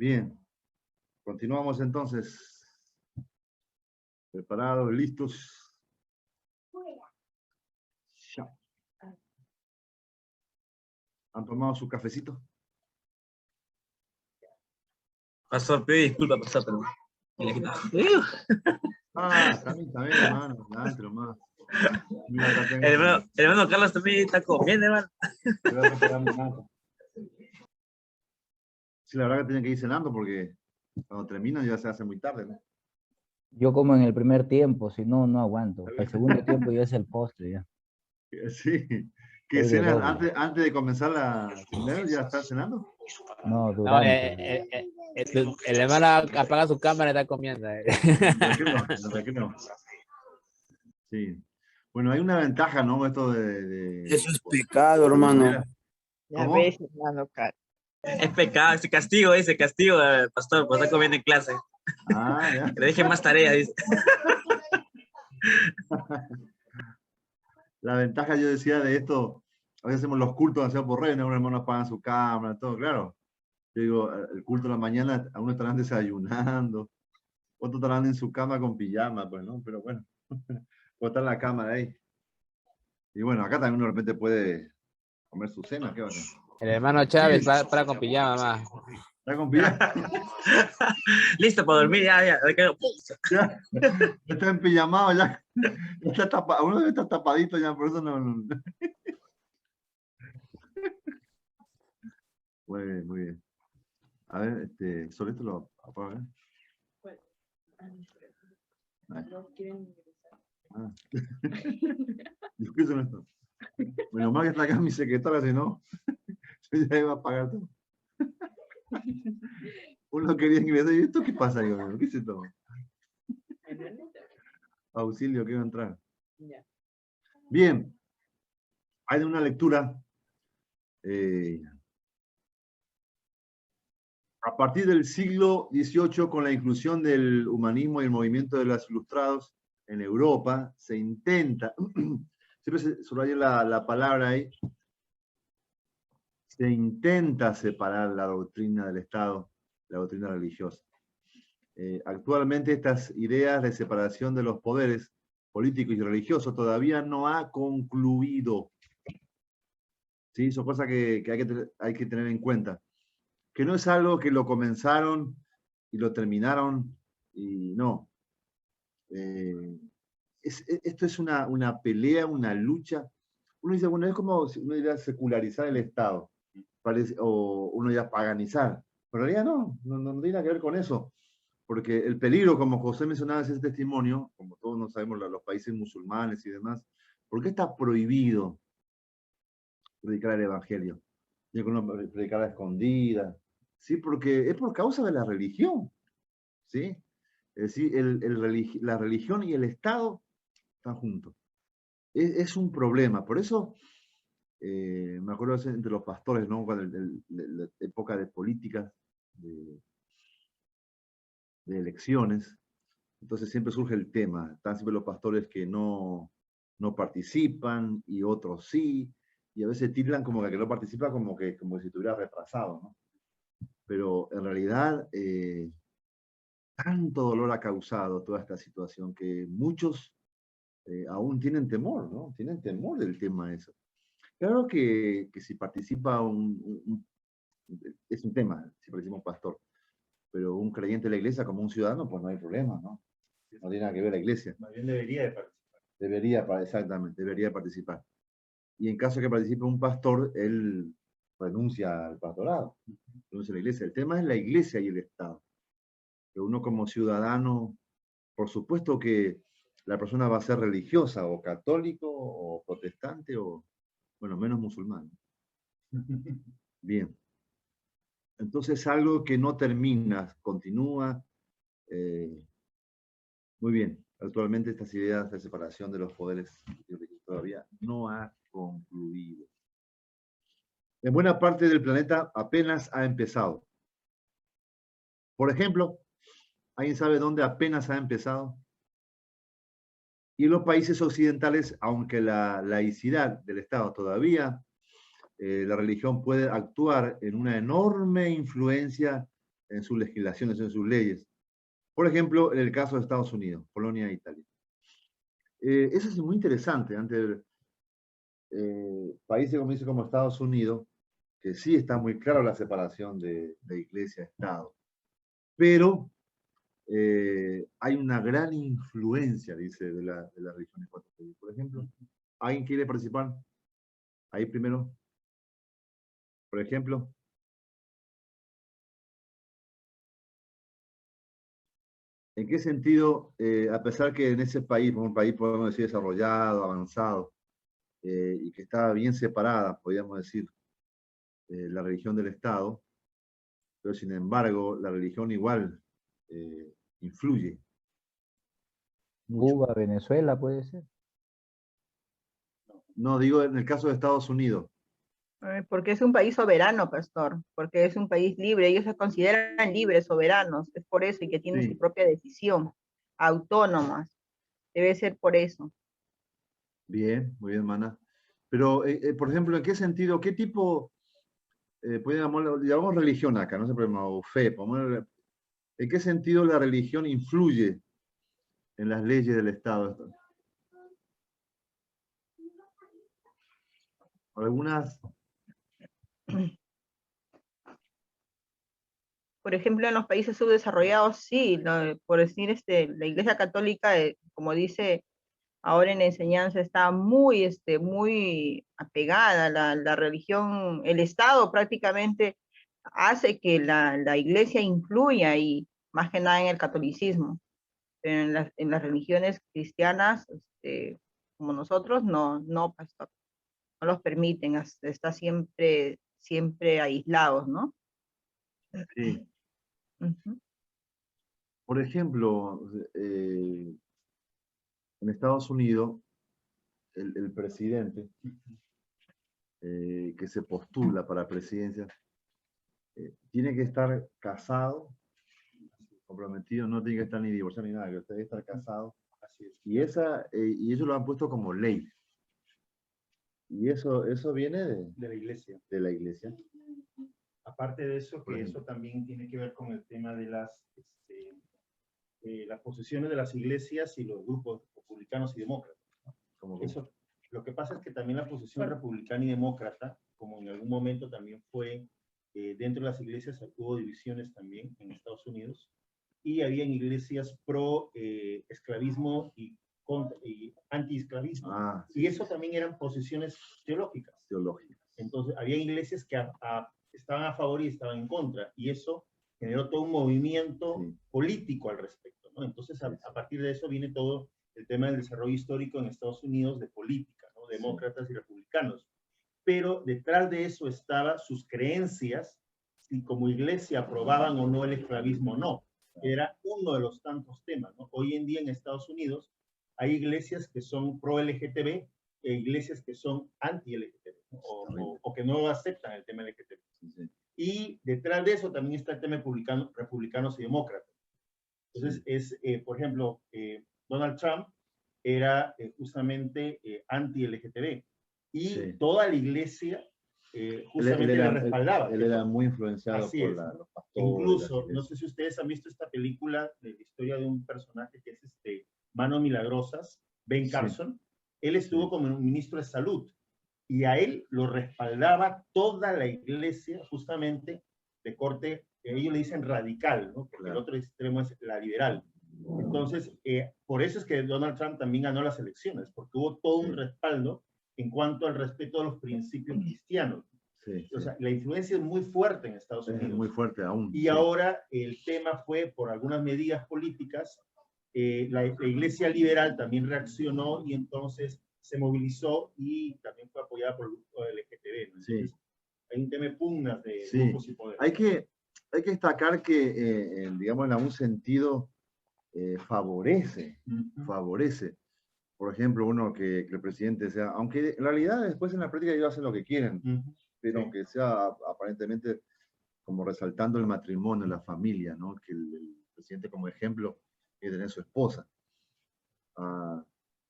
Bien, continuamos entonces. ¿Preparados? ¿Listos? Ya. ¿Han tomado su cafecito? Pastor, pido disculpa, pastor, pero me le quito. También, hermano. Adelante nomás. Mira, acá tengo El hermano Carlos también está comiendo, hermano. Te voy a preparar mi mate. Sí, la verdad que tienen que ir cenando porque cuando terminan ya se hace muy tarde, ¿no? Yo como en el primer tiempo, si no, no aguanto. El segundo tiempo ya es el postre, ya. Sí. ¿Que Soy de cenan doble. antes de comenzar la seminario? ¿Ya están cenando? No, No, durante. el hermano apaga su cámara y está comiendo. En el recreo. Sí. Bueno, hay una ventaja, ¿no? Esto de... Eso es pecado, hermano. Ya ¿Cómo? ves, hermano, Es pecado, ese castigo, pastor, por estar comiendo en clase. Ya. Que le dejen más tarea, dice. La ventaja, yo decía, de esto, a veces hacemos los cultos hacemos por redes, unos hermanos apagan su cámara, todo, claro. Yo digo, el culto de la mañana, algunos estarán desayunando, otros estarán en su cama con pijama, pues, ¿no? Pero bueno, puede estar la cámara ahí. Y bueno, acá también uno de repente puede comer su cena, ¿qué va a hacer? El hermano Chávez para con pijama, más. ¿Está con pijama? Listo para dormir, ya. Ya, está empijamado, ya. Está tapado, uno debe estar tapadito ya, por eso no. Muy bien, muy bien. A ver, sobre esto lo apago, ¿eh? No quieren ingresar. Yo qué sé esto. Menos mal que está acá mi secretaria, si no, yo ya iba a pagar todo. Uno quería ingresar, y ¿esto qué pasa? Yo, ¿qué es esto? Auxilio, quiero entrar. Ya. Bien, hay una lectura. A partir del siglo XVIII, con la inclusión del humanismo y el movimiento de los ilustrados en Europa, se intenta, siempre se subraya la palabra ahí, se intenta separar la doctrina del Estado, la doctrina religiosa. Actualmente estas ideas de separación de los poderes políticos y religiosos todavía no ha concluido. ¿Sí? Son cosas que hay que tener en cuenta. Que no es algo que lo comenzaron y lo terminaron y no. Esto es una pelea, una lucha. Uno dice, bueno, es como si uno diría secularizar el Estado, o uno diría paganizar. Pero en realidad no tiene nada que ver con eso. Porque el peligro, como José mencionaba en ese testimonio, como todos nos sabemos, los países musulmanes y demás, ¿por qué está prohibido predicar el Evangelio? Yo que uno predicar a escondidas, ¿sí? Porque es por causa de la religión, ¿sí? Es decir, la religión y el Estado están juntos. Es un problema, por eso me acuerdo entre los pastores, ¿no? Cuando la época de políticas, de elecciones, entonces siempre surge el tema, están siempre los pastores que no participan y otros sí, y a veces tildan como que no participa como si estuviera retrasado, ¿no? Pero en realidad tanto dolor ha causado toda esta situación que muchos aún tienen temor, ¿no? Tienen temor del tema eso. Claro que si participa es un tema, si participa un pastor, pero un creyente de la iglesia como un ciudadano, pues no hay problema, ¿no? No tiene nada que ver la iglesia. Más bien debería de participar. Exactamente, debería participar. Y en caso de que participe un pastor, él renuncia al pastorado, renuncia a la iglesia. El tema es la iglesia y el Estado. Que uno como ciudadano, por supuesto que la persona va a ser religiosa, o católico, o protestante, o, bueno, menos musulmán. Bien. Entonces, algo que no termina, continúa. Muy bien. Actualmente estas ideas de separación de los poderes todavía no ha concluido. En buena parte del planeta apenas ha empezado. Por ejemplo, ¿alguien sabe dónde apenas ha empezado? Y en los países occidentales, aunque la laicidad del Estado todavía, la religión puede actuar en una enorme influencia en sus legislaciones, en sus leyes. Por ejemplo, en el caso de Estados Unidos, Polonia e Italia. Eso es muy interesante, ante países como Estados Unidos, que sí está muy claro la separación de iglesia-estado, pero hay una gran influencia, dice, de la religión en cuatro países. Por ejemplo, ¿alguien quiere participar? Ahí primero. Por ejemplo. ¿En qué sentido, a pesar que en ese país, un país podemos decir desarrollado, avanzado, y que está bien separada, podríamos decir, la religión del Estado, pero sin embargo la religión igual influye mucho? Cuba, Venezuela, puede ser. No, digo en el caso de Estados Unidos. Porque es un país soberano, pastor, porque es un país libre, ellos se consideran libres, soberanos, es por eso, y que tienen Sí. su propia decisión, autónomas, debe ser por eso. Bien, muy bien, Mana. Pero, por ejemplo, ¿en qué sentido, qué tipo, llamamos religión acá, no sé, o fe, ¿en qué sentido la religión influye en las leyes del Estado? Algunas. Por ejemplo, en los países subdesarrollados, sí, por decir, la Iglesia Católica, como dice ahora en la enseñanza, está muy apegada a la religión. El Estado prácticamente hace que la Iglesia influya y más que nada en el catolicismo. Pero en las religiones cristianas, como nosotros, no, pastor, no los permiten, está siempre aislados, ¿no? Sí. Ujú. Por ejemplo, en Estados Unidos, el presidente que se postula para presidencia tiene que estar casado, comprometido, no tiene que estar ni divorciado ni nada, que usted debe estar casado. Así es. Y ellos lo han puesto como ley. Y eso viene De la iglesia. de la iglesia. Aparte de eso, Por que ejemplo. eso también tiene que ver con el tema de las posiciones de las iglesias y los grupos republicanos y demócratas. Como Eso, lo que pasa es que también la posición republicana y demócrata, como en algún momento también fue dentro de las iglesias, hubo divisiones también en Estados Unidos, y habían iglesias pro esclavismo y anti-esclavismo. Y eso también eran posiciones teológicas. Entonces, había iglesias que estaban a favor y estaban en contra, y eso generó todo un movimiento político al respecto, ¿no? Entonces, a partir de eso viene todo el tema del desarrollo histórico en Estados Unidos de política, ¿no? Demócratas y republicanos. Pero detrás de eso estaban sus creencias, si como iglesia aprobaban o no el esclavismo o no. Era uno de los tantos temas, ¿no? Hoy en día en Estados Unidos hay iglesias que son pro-LGTB e iglesias que son anti-LGTB, ¿no? o que no aceptan el tema LGTB. Sí. Y detrás de eso también está el tema republicanos y demócratas. Entonces, por ejemplo, Donald Trump era justamente anti-LGTB y toda la iglesia justamente le respaldaba. Él era muy influenciado Así por es, ¿no? los pastores. Incluso, no sé si ustedes han visto esta película de la historia de un personaje que es Manos Milagrosas, Ben Carson. Él estuvo como ministro de salud y a él lo respaldaba toda la iglesia justamente de corte, ellos le dicen radical, ¿no? Porque el otro extremo es la liberal. Entonces, por eso es que Donald Trump también ganó las elecciones, porque hubo todo un respaldo en cuanto al respeto a los principios cristianos. O sea, la influencia es muy fuerte en Estados Unidos. Es muy fuerte aún. Y ahora el tema fue, por algunas medidas políticas, la iglesia liberal también reaccionó y entonces se movilizó y también fue apoyada por el grupo LGTB, ¿no? Entonces, hay un tema de pugnas de grupos y poder. Hay que destacar que, digamos, en algún sentido, favorece. Por ejemplo, que el presidente sea, aunque en realidad después en la práctica ellos hacen lo que quieren, pero aunque sea aparentemente como resaltando el matrimonio, la familia, ¿no? Que el presidente como ejemplo es tener su esposa.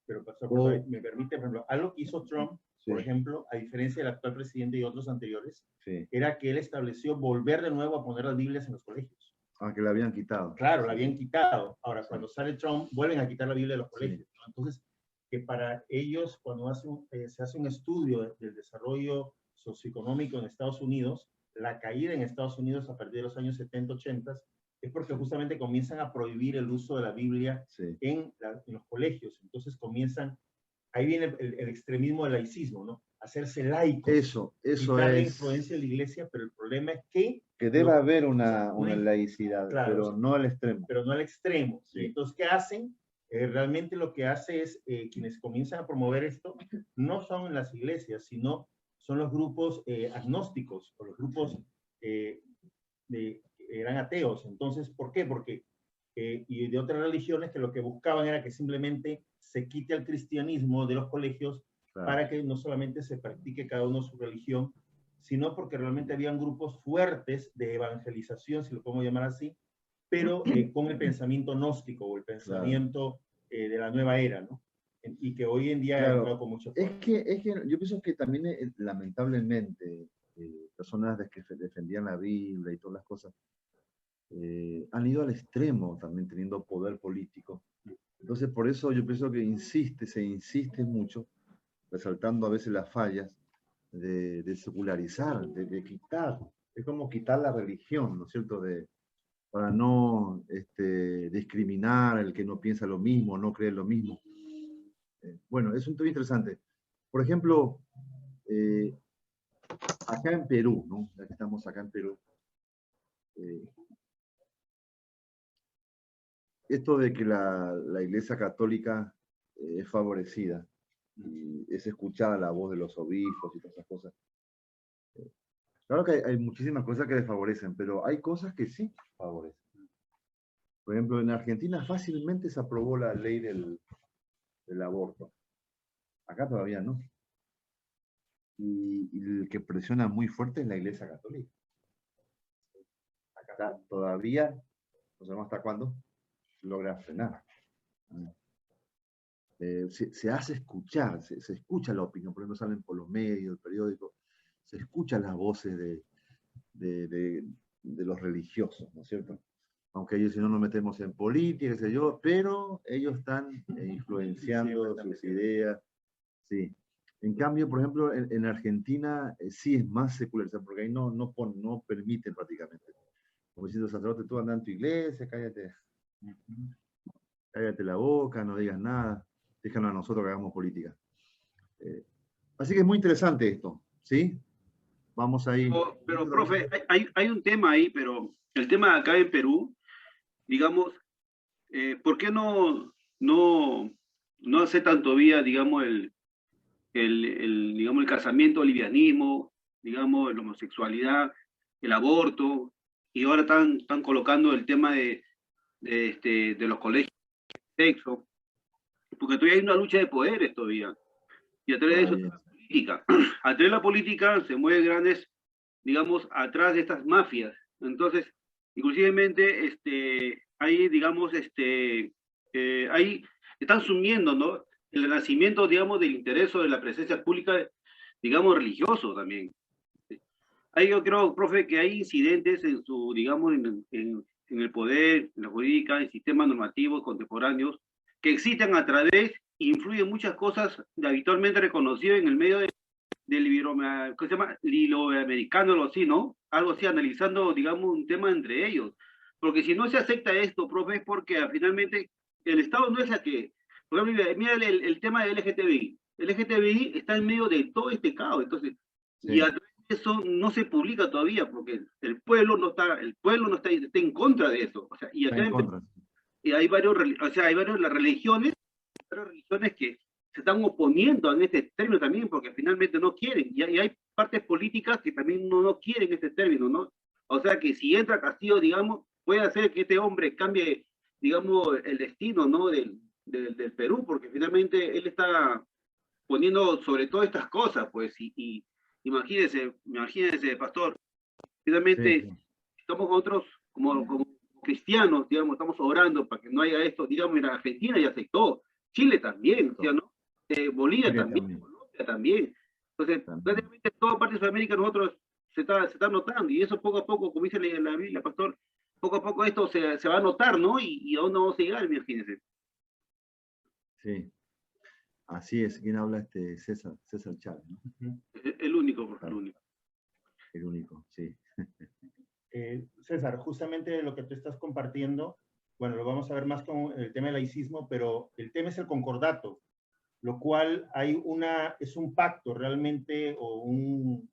Pero, pastor, me permite, por ejemplo, algo que hizo Trump Sí. por ejemplo, a diferencia del actual presidente y otros anteriores, Sí. era que él estableció volver de nuevo a poner las Biblias en los colegios. Aunque la habían quitado. Claro, la habían quitado. Ahora, cuando sale Trump, vuelven a quitar la Biblia de los colegios, ¿no? Entonces, que para ellos, cuando se hace un estudio del desarrollo socioeconómico en Estados Unidos, la caída en Estados Unidos a partir de los años 70, 80, es porque justamente comienzan a prohibir el uso de la Biblia Sí. en los colegios. Entonces comienzan, ahí viene el extremismo del laicismo, ¿no? Hacerse laicos. Eso Quitar la es. influencia de la iglesia, pero el problema es que Que debe no, haber una una- laicidad, claro, pero no al extremo. pero no al extremo. Sí. Y entonces, ¿qué hacen? Realmente lo que hace es, quienes comienzan a promover esto, no son las iglesias, sino son los grupos agnósticos, o los grupos que eran ateos. Entonces, ¿por qué? Porque, y de otras religiones que lo que buscaban era que simplemente se quite el cristianismo de los colegios, Claro. para que no solamente se practique cada uno su religión, sino porque realmente habían grupos fuertes de evangelización, si lo podemos llamar así, pero con el pensamiento gnóstico o el pensamiento de la nueva era, ¿no? Y que hoy en día ha Claro. entrado con mucho Es fuerza. que yo pienso que también, lamentablemente, personas que defendían la Biblia y todas las cosas, han ido al extremo también teniendo poder político. Entonces, por eso yo pienso que se insiste mucho, resaltando a veces las fallas, de secularizar, de quitar. Es como quitar la religión, ¿no es cierto? Para no discriminar al que no piensa lo mismo, no cree lo mismo. Bueno, es un tema interesante. Por ejemplo, acá en Perú, ¿no? Ya que estamos acá en Perú, esto de que la Iglesia Católica es favorecida y es escuchada la voz de los obispos y todas esas cosas. Claro que hay muchísimas cosas que desfavorecen, pero hay cosas que sí favorecen. Por ejemplo, en Argentina fácilmente se aprobó la ley del aborto. Acá todavía no. Y el que presiona muy fuerte es la Iglesia Católica. Acá todavía, no sabemos hasta cuándo, logra frenar. Se hace escuchar, se escucha la opinión, por ejemplo, salen por los medios, el periódico, se escuchan las voces de los religiosos, ¿no es cierto? Aunque ellos si no nos metemos en política, qué sé yo, pero ellos están influenciando sus ideas, sí. En cambio, por ejemplo, en Argentina sí es más secularizado, porque ahí no permiten prácticamente. Como diciendo, sacerdote, tú andas en tu iglesia, cállate la boca, no digas nada, déjanos a nosotros que hagamos política. Así que es muy interesante esto, ¿sí? Vamos ahí. Pero profe, hay un tema ahí, pero el tema acá en Perú, digamos, ¿por qué no aceptan todavía, digamos, digamos, el casamiento, el lesbianismo, digamos, la homosexualidad, el aborto, y ahora están colocando el tema de los colegios de sexo, porque todavía hay una lucha de poderes todavía, y a través de eso está la política. A través de la política se mueven grandes, digamos, atrás de estas mafias. Entonces, inclusivemente, ahí, digamos, ahí están sumiendo, ¿no? El nacimiento, digamos, del interés o de la presencia pública, digamos, religioso también. Ahí yo creo, profe, que hay incidentes en su, digamos, en el poder, en la jurídica, en sistemas normativos contemporáneos, que existen a través, influyen muchas cosas habitualmente reconocidas en el medio del ¿cómo se llama? Iberoamericano, algo así, ¿no? Algo así, analizando, digamos, un tema entre ellos. Porque si no se acepta esto, profe, es porque finalmente el Estado no es la que... Por ejemplo, mira el tema del LGTBI. El LGTBI está en medio de todo este caos, entonces, Sí. y a través de eso no se publica todavía, porque el pueblo no está en contra de eso. O sea, y acá Está en contra. y hay varias las religiones que se están oponiendo en este término también, porque finalmente no quieren, y hay partes políticas que también no quieren este término, ¿no? O sea que si entra Castillo, digamos, puede hacer que este hombre cambie, digamos, el destino, ¿no? del Perú, porque finalmente él está poniendo sobre todo estas cosas, pues, y imagínese, pastor, finalmente Sí. estamos otros, como cristianos, digamos, estamos orando para que no haya esto, digamos, en Argentina ya aceptó, Chile también, ¿sí o no? Bolivia Chile también, también. Colombia también. Entonces, prácticamente en toda parte de Sudamérica nosotros se está notando, y eso poco a poco, como dice la Biblia, pastor, poco a poco esto se va a notar, ¿no? Y a dónde vamos a llegar, imagínense. Sí, así es. ¿Quién habla? César Chávez, ¿no? El único, por favor, el único. El único, sí. César, justamente lo que tú estás compartiendo, bueno, lo vamos a ver más con el tema del laicismo, pero el tema es el concordato, lo cual es un pacto realmente o un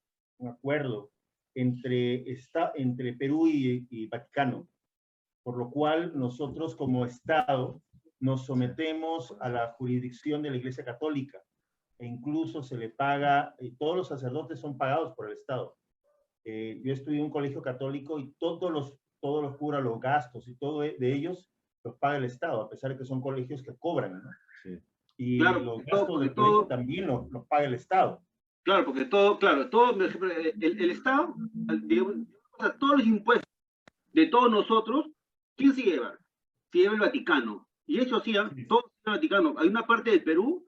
acuerdo entre Perú y Vaticano, por lo cual nosotros como Estado nos sometemos a la jurisdicción de la Iglesia Católica e incluso se le paga, todos los sacerdotes son pagados por el Estado. Yo estudié en un colegio católico y todos los curas, los gastos y todo de ellos los paga el Estado, a pesar de que son colegios que cobran, ¿no? Sí. Y claro, los gastos del colegio también los paga el Estado. Claro, porque todo, el Estado, digamos, o sea, todos los impuestos de todos nosotros, ¿quién se lleva? Se lleva el Vaticano. Y eso sí, todo el Vaticano. Hay una parte del Perú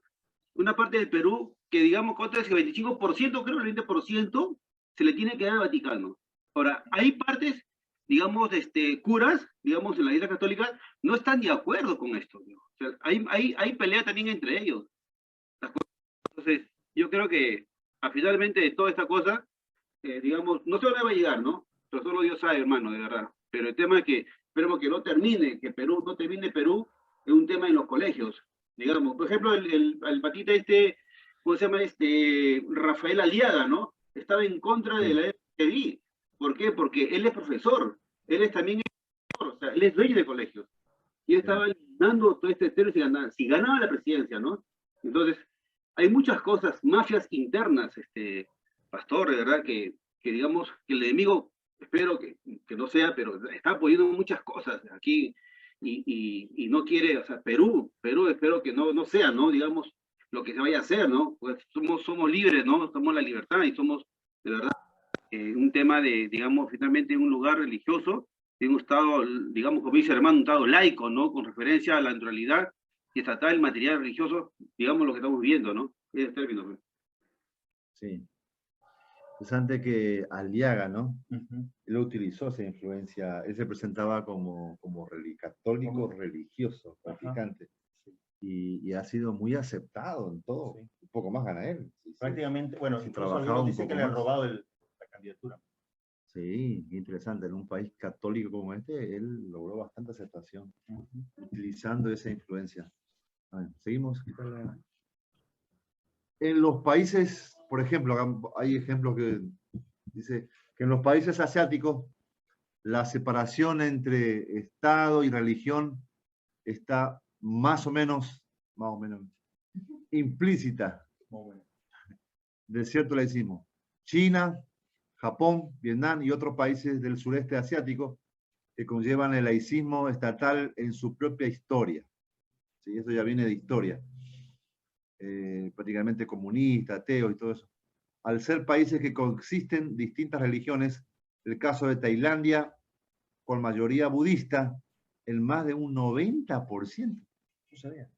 que digamos, ¿cuánto es? El 25%, creo, el 20%, se le tiene que dar al Vaticano. Ahora, hay partes, digamos, curas, digamos, en la Iglesia Católica, no están de acuerdo con esto, ¿no? O sea, hay pelea también entre ellos. Entonces, yo creo que, finalmente, de toda esta cosa, digamos, no sé dónde va a llegar, ¿no? Pero solo Dios sabe, hermano, de verdad. Pero el tema es que, esperemos que no termine Perú, es un tema en los colegios. Digamos, por ejemplo, el patita ¿cómo se llama? Rafael Aliaga, ¿no? Estaba en contra de la LGTBI. ¿Por qué? Porque él es profesor, él es también o sea, él es dueño de colegios. Y él estaba eliminando todo este estero si ganaba la presidencia, ¿no? Entonces, hay muchas cosas, mafias internas, pastor, de verdad, que digamos, que el enemigo, espero que no sea, pero está poniendo muchas cosas aquí y no quiere, o sea, Perú, espero que no sea, ¿no? Digamos, lo que se vaya a hacer, ¿no? Pues somos libres, ¿no? Somos la libertad y somos, de verdad, un tema de, digamos, finalmente un lugar religioso, de un estado, digamos, como dice el hermano, un estado laico, ¿no? Con referencia a la naturalidad y tratar el material religioso, digamos, lo que estamos viendo, ¿no? Ese término, ¿no? Sí. Interesante que Aliaga, ¿no? Él utilizó esa influencia, él se presentaba como católico religioso, practicante, y ha sido muy aceptado en todo. Sí. Un poco más gana él. Sí, Prácticamente, bueno, si incluso trabajaba algunos un dicen que poco le han más. robado la candidatura. Sí, interesante. En un país católico como este, él logró bastante aceptación, utilizando esa influencia. Bueno, seguimos. En los países, por ejemplo, hay ejemplos que dice que en los países asiáticos la separación entre Estado y religión está más o menos implícita. De cierto laicismo. China, Japón, Vietnam y otros países del sureste asiático que conllevan el laicismo estatal en su propia historia. ¿Sí? Eso ya viene de historia. Prácticamente comunista, ateo y todo eso. Al ser países que coexisten distintas religiones, el caso de Tailandia, con mayoría budista, el más de un 90%. ¿No sabía?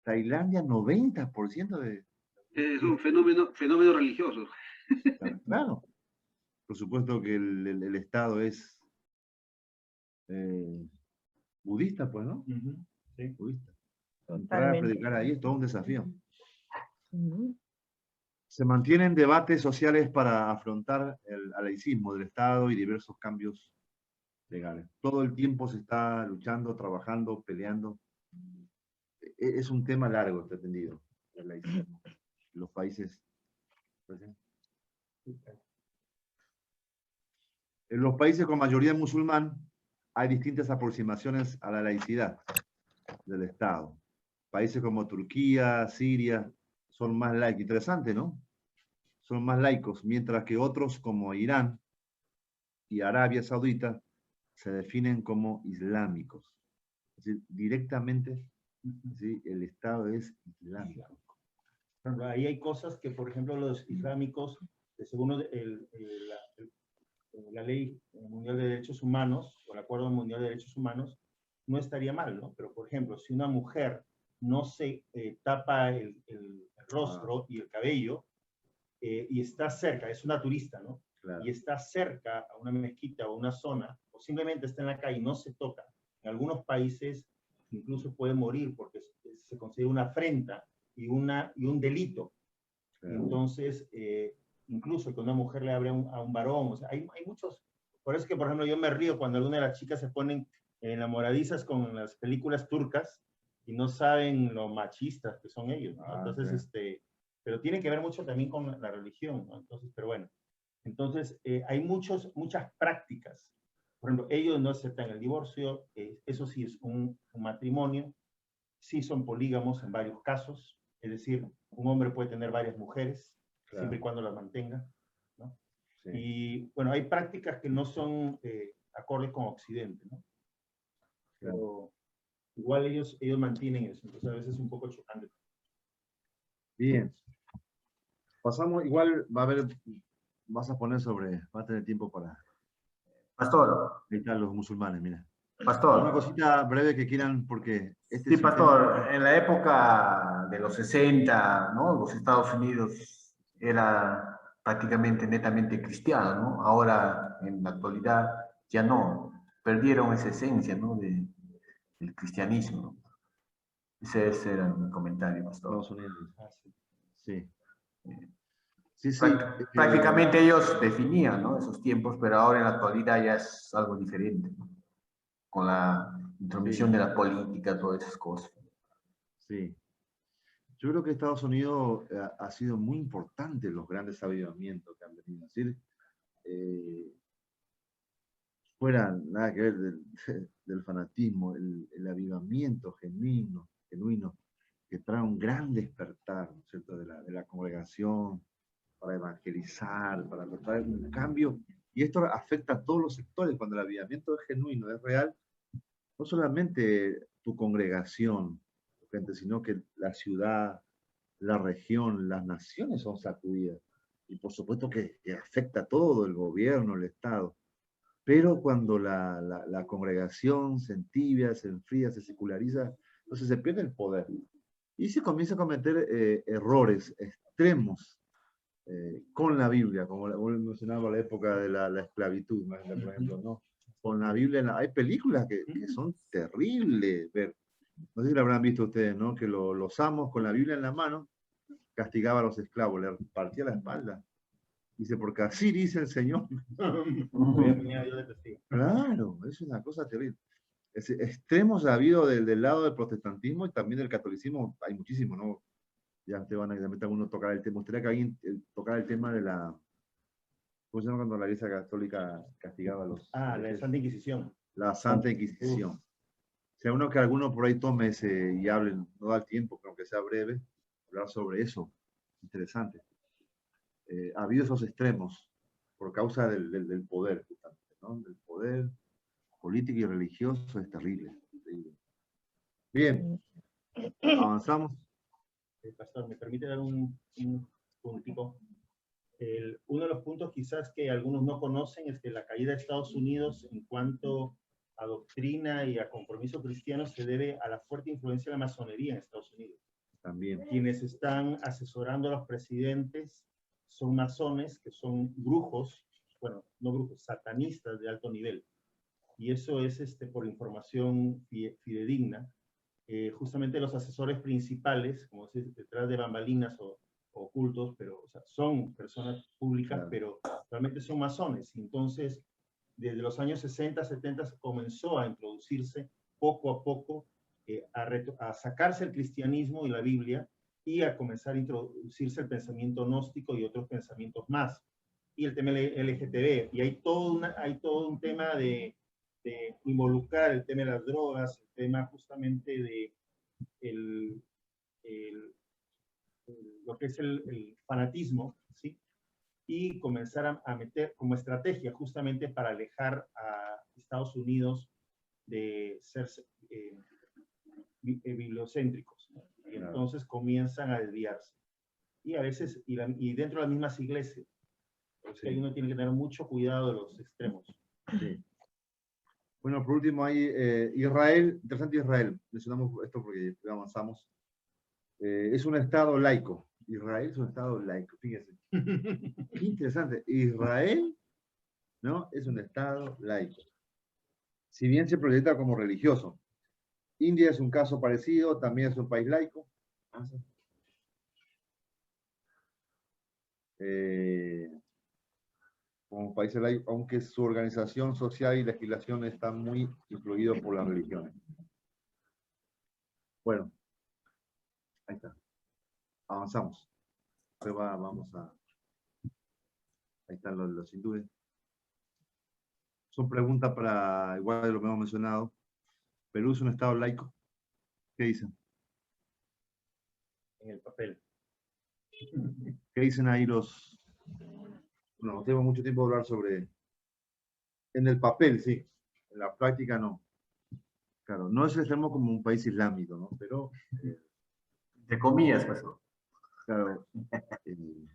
Tailandia, 90% de... Es un fenómeno religioso. Claro. Por supuesto que el Estado es budista, pues, ¿no? Sí. Budista. Entrar a predicar ahí es todo un desafío. Ujú. Se mantienen debates sociales para afrontar el laicismo del Estado y diversos cambios legales. Todo el tiempo se está luchando, trabajando, peleando. Es un tema largo, está entendido, el laicismo. Los países... En los países con mayoría musulmán hay distintas aproximaciones a la laicidad del Estado. Países como Turquía, Siria, son más laicos. Interesante, ¿no? Son más laicos, mientras que otros como Irán y Arabia Saudita se definen como islámicos. Es decir, directamente, ¿sí? El Estado es islámico. Ahí hay cosas que, por ejemplo, los islámicos, según la Ley Mundial de Derechos Humanos, o el Acuerdo Mundial de Derechos Humanos, no estaría mal, ¿no? Pero, por ejemplo, si una mujer no se tapa el rostro y el cabello, y está cerca, es una turista, ¿no? Claro. Y está cerca a una mezquita o una zona, o simplemente está en la calle y no se toca, en algunos países incluso puede morir porque se considera una afrenta y un delito. Claro. Entonces, incluso que una mujer le abre a un varón, o sea, hay muchos. Por eso es que, por ejemplo, yo me río cuando alguna de las chicas se ponen enamoradizas con las películas turcas y no saben lo machistas que son ellos, ¿no? Entonces, pero tiene que ver mucho también con la religión, ¿no? Entonces, pero bueno. Entonces, hay muchas prácticas. Por ejemplo, ellos no aceptan el divorcio, eso sí es un matrimonio, sí son polígamos en varios casos, es decir, un hombre puede tener varias mujeres, Claro. siempre y cuando las mantenga, ¿no? Sí. Y bueno, hay prácticas que no son acordes con Occidente, ¿no? Pero igual ellos mantienen eso, entonces a veces es un poco chocante. Bien. Pasamos, igual va a haber, vas a poner sobre, va a tener tiempo para... Pastor, Ahí están los musulmanes, mira. Una pastor. cosita breve que quieran, porque... Este Sí, es un pastor, tema- en la época de los 60, ¿no? Los Estados Unidos era prácticamente netamente cristiano, ¿no? Ahora, en la actualidad, ya no. Perdieron esa esencia, ¿no? del cristianismo, ¿no? Ese era mi comentario, pastor. Estados Unidos. Ah, sí. Sí. Sí, sí. Prácticamente ellos definían, ¿no? Esos tiempos, pero ahora en la actualidad ya es algo diferente, ¿no? Con la intromisión Sí. de la política, todas esas cosas. Sí. Yo creo que Estados Unidos ha sido muy importante en los grandes avivamientos que han venido. Es decir, fuera nada que ver del fanatismo, el avivamiento genuino que trae un gran despertar, ¿no es cierto?, de la congregación, para evangelizar, para traer un cambio. Y esto afecta a todos los sectores. Cuando el avivamiento es genuino, es real, no solamente tu congregación, gente, sino que la ciudad, la región, las naciones son sacudidas. Y por supuesto que afecta a todo, el gobierno, el Estado. Pero cuando la congregación se entibia, se enfría, se seculariza, entonces se pierde el poder. Y se comienza a cometer errores extremos con la Biblia, como mencionaba la época de la esclavitud, por ejemplo, ¿no? Con la Biblia, hay películas que son terribles ver. No sé si lo habrán visto ustedes, ¿no? Que los amos con la Biblia en la mano castigaba a los esclavos, le partía la espalda. Dice, porque así dice el Señor. Claro, es una cosa terrible. Extremos ha habido del lado del protestantismo y también del catolicismo, hay muchísimo, ¿no? Ya te van a uno tocar el tema. Me gustaría que alguien tocara el tema de la... ¿Cómo se llama cuando la Iglesia Católica castigaba a los... La Santa Inquisición. La Santa Inquisición. O sea, uno que alguno por ahí tome ese y hable, no da el tiempo, pero aunque sea breve, hablar sobre eso. Interesante. Ha habido esos extremos por causa del poder, justamente, ¿no? Del poder político y religioso es terrible. Terrible. Bien, avanzamos. Pastor, ¿me permite dar un puntico? Uno de los puntos quizás que algunos no conocen es que la caída de Estados Unidos en cuanto a doctrina y a compromiso cristiano se debe a la fuerte influencia de la masonería en Estados Unidos. También. Quienes están asesorando a los presidentes son masones, que son brujos, bueno, no brujos, satanistas de alto nivel. Y eso es por información fidedigna. Justamente los asesores principales, como se dice, detrás de bambalinas o ocultos, pero o sea, son personas públicas, claro, pero realmente son masones. Entonces, desde los años 60, 70 comenzó a introducirse poco a poco, a sacarse el cristianismo y la Biblia y a comenzar a introducirse el pensamiento gnóstico y otros pensamientos más. Y el tema LGTB. Y hay todo un tema de involucrar el tema de las drogas, el tema justamente de lo que es el fanatismo, ¿sí? Y comenzar a meter como estrategia justamente para alejar a Estados Unidos de ser bibliocéntricos, ¿no? Y entonces comienzan a desviarse. Y a veces, y dentro de las mismas iglesias. Por eso uno tiene que tener mucho cuidado de los extremos. Sí. Bueno, por último hay Israel, interesante Israel, mencionamos esto porque ya avanzamos. Es un estado laico, Israel es un estado laico, fíjese. Qué interesante. Israel, ¿no? Es un estado laico. Si bien se proyecta como religioso. India es un caso parecido, también es un país laico. Como país laico, aunque su organización social y legislación está muy influido por las religiones. Bueno, ahí está. Avanzamos. Vamos a... Ahí están los hindúes. Son preguntas para, igual de lo que hemos mencionado. ¿Perú es un estado laico? ¿Qué dicen? En el papel. ¿Qué dicen ahí los... No tengo mucho tiempo de hablar sobre... En el papel, sí. En la práctica, no. Claro, no es extremo como un país islámico, ¿no? Pero... De comillas, pues. Claro,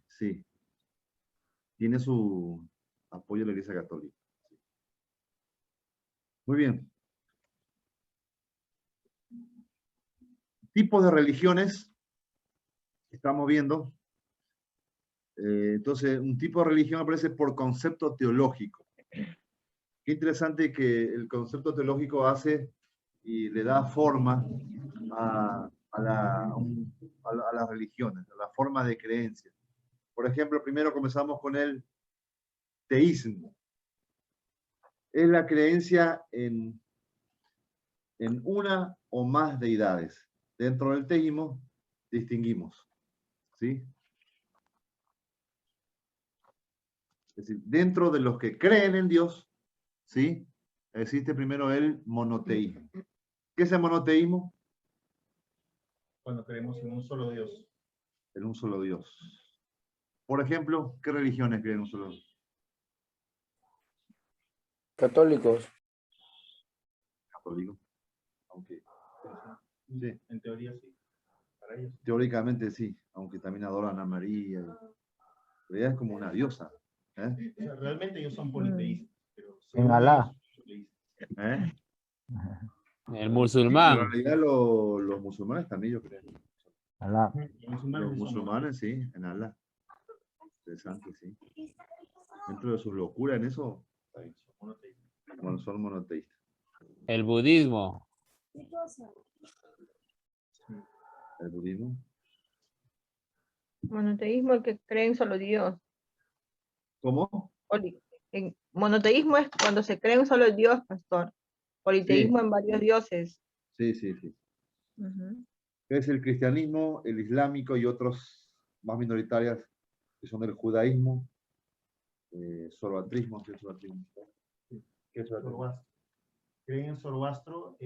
sí. Tiene su apoyo a la Iglesia Católica. Muy bien. Tipos de religiones estamos viendo. Entonces, un tipo de religión aparece por concepto teológico. Qué interesante que el concepto teológico hace y le da forma a las religiones, a la forma de creencia. Por ejemplo, primero comenzamos con el teísmo. Es la creencia en una o más deidades. Dentro del teísmo distinguimos, ¿sí? Es decir, dentro de los que creen en Dios, ¿sí? Existe primero el monoteísmo. ¿Qué es el monoteísmo? Cuando creemos en un solo Dios. En un solo Dios. Por ejemplo, ¿qué religiones creen en un solo Dios? Católicos. Católico. Aunque, sí, En teoría sí. Para ellos. teóricamente sí, aunque también adoran a María. Pero ella es como una diosa. ¿Eh? O sea, realmente ellos son politeístas. Pero En Alá. ¿Eh? El En musulmán. realidad los musulmanes también, yo creo. Alá. Los musulmanes, sí, en Alá. Interesante, sí. Dentro de su locura en eso, bueno, son monoteístas. El budismo. El budismo. Monoteísmo, el que cree en solo Dios. ¿Cómo? Monoteísmo es cuando se cree en un solo Dios, pastor. Politeísmo en varios dioses. Sí, sí, sí. Ujú. Es el cristianismo, el islámico y otros más minoritarias que son el judaísmo, zoroastrismo. ¿Qué es zoroastrismo? ¿Qué es zoroastrismo? Zoroastro. Creen en Zoroastro.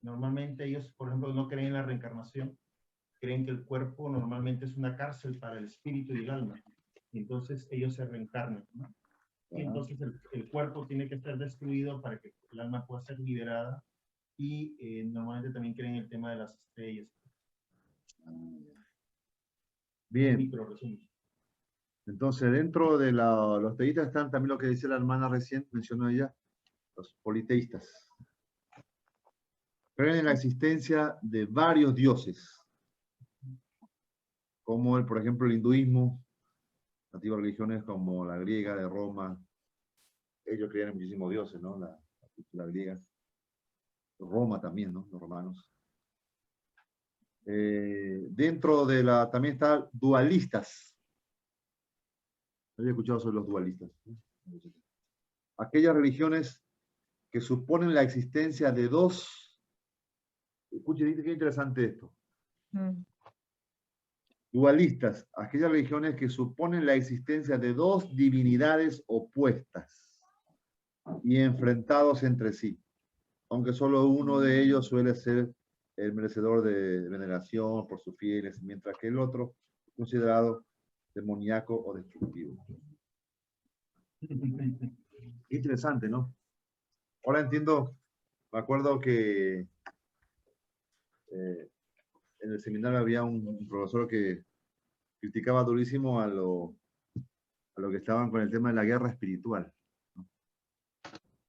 Normalmente ellos, por ejemplo, no creen en la reencarnación. Creen que el cuerpo normalmente es una cárcel para el espíritu y el alma. Y entonces ellos se reencarnan, ¿no? Y entonces el cuerpo tiene que estar destruido para que el alma pueda ser liberada. Y normalmente también creen en el tema de las estrellas. Bien. Entonces, dentro de los teístas están también lo que dice la hermana recién, mencionó ella, los politeístas. Creen en la existencia de varios dioses, como por ejemplo el hinduismo, antiguas religiones como la griega de Roma. Ellos creían en muchísimos dioses, ¿no? La cultura griega. Roma también, ¿no? Los romanos. Dentro de también está dualistas. Había escuchado sobre los dualistas. Aquellas religiones que suponen la existencia de dos. Escuchen, qué interesante esto. Dualistas, aquellas religiones que suponen la existencia de dos divinidades opuestas y enfrentados entre sí, aunque solo uno de ellos suele ser el merecedor de veneración por sus fieles, mientras que el otro es considerado demoníaco o destructivo. Interesante, ¿no? Ahora entiendo, me acuerdo que en el seminario había un profesor que criticaba durísimo a lo que estaban con el tema de la guerra espiritual, ¿no?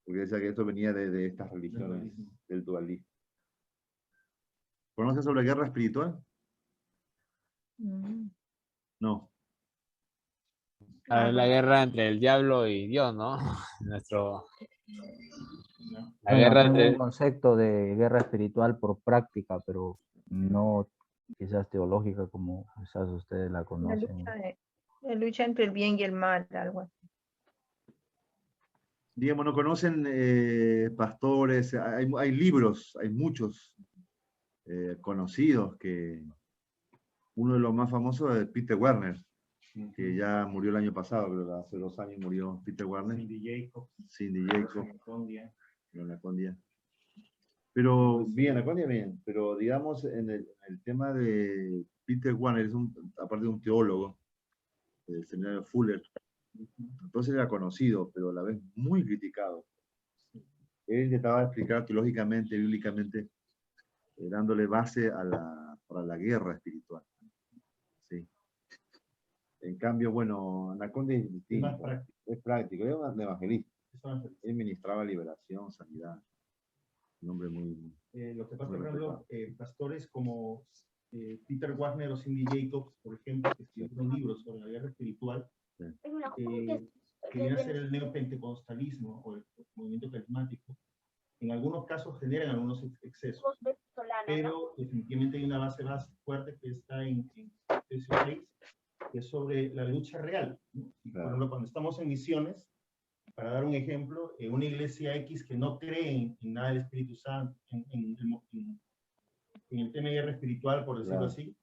Porque decía que esto venía de estas religiones del dualismo. ¿Conoces sobre guerra espiritual? No. La guerra entre el diablo y Dios, ¿no? Nuestro... La Bueno, guerra tengo un entre... concepto de guerra espiritual por práctica, pero no quizás teológica como quizás ustedes la La conocen. la lucha entre el bien y el mal, algo así. Digamos, no conocen pastores, hay libros, hay muchos conocidos, que uno de los más famosos es Peter Werner, que ya murió el año pasado, pero hace 2 años murió Peter Werner. Cindy Jacobs. Anacondia. Pero bien, Anacondia bien, pero digamos en el tema de Peter Werner, aparte de un teólogo, del seminario Fuller, entonces era conocido, pero a la vez muy criticado. Él intentaba explicar teológicamente, bíblicamente, dándole base para la guerra espiritual. Sí. En cambio, bueno, Anacondia es distinto, es práctico, es un evangelista. Él ministraba liberación, sanidad. Un hombre muy... Lo que pasa, por ejemplo, pastores como Peter Wagner o Cindy Jacobs, por ejemplo, que escribieron libros sobre la guerra espiritual, que viene a ser el neopentecostalismo o el movimiento carismático, en algunos casos generan algunos excesos, pero definitivamente hay una base fuerte que está en Efesios 6, que es sobre la lucha real, ¿no? Y, por ejemplo, cuando estamos en misiones, para dar un ejemplo, una iglesia X que no cree en nada del Espíritu Santo, en el tema de guerra espiritual, por decirlo así,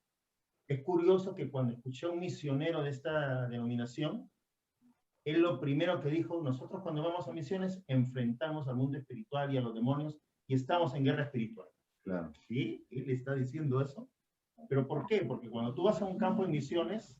es curioso que cuando escuché a un misionero de esta denominación, él lo primero que dijo: nosotros cuando vamos a misiones enfrentamos al mundo espiritual y a los demonios y estamos en guerra espiritual. Claro. ¿Sí? Él está diciendo eso. ¿Pero por qué? Porque cuando tú vas a un campo de misiones,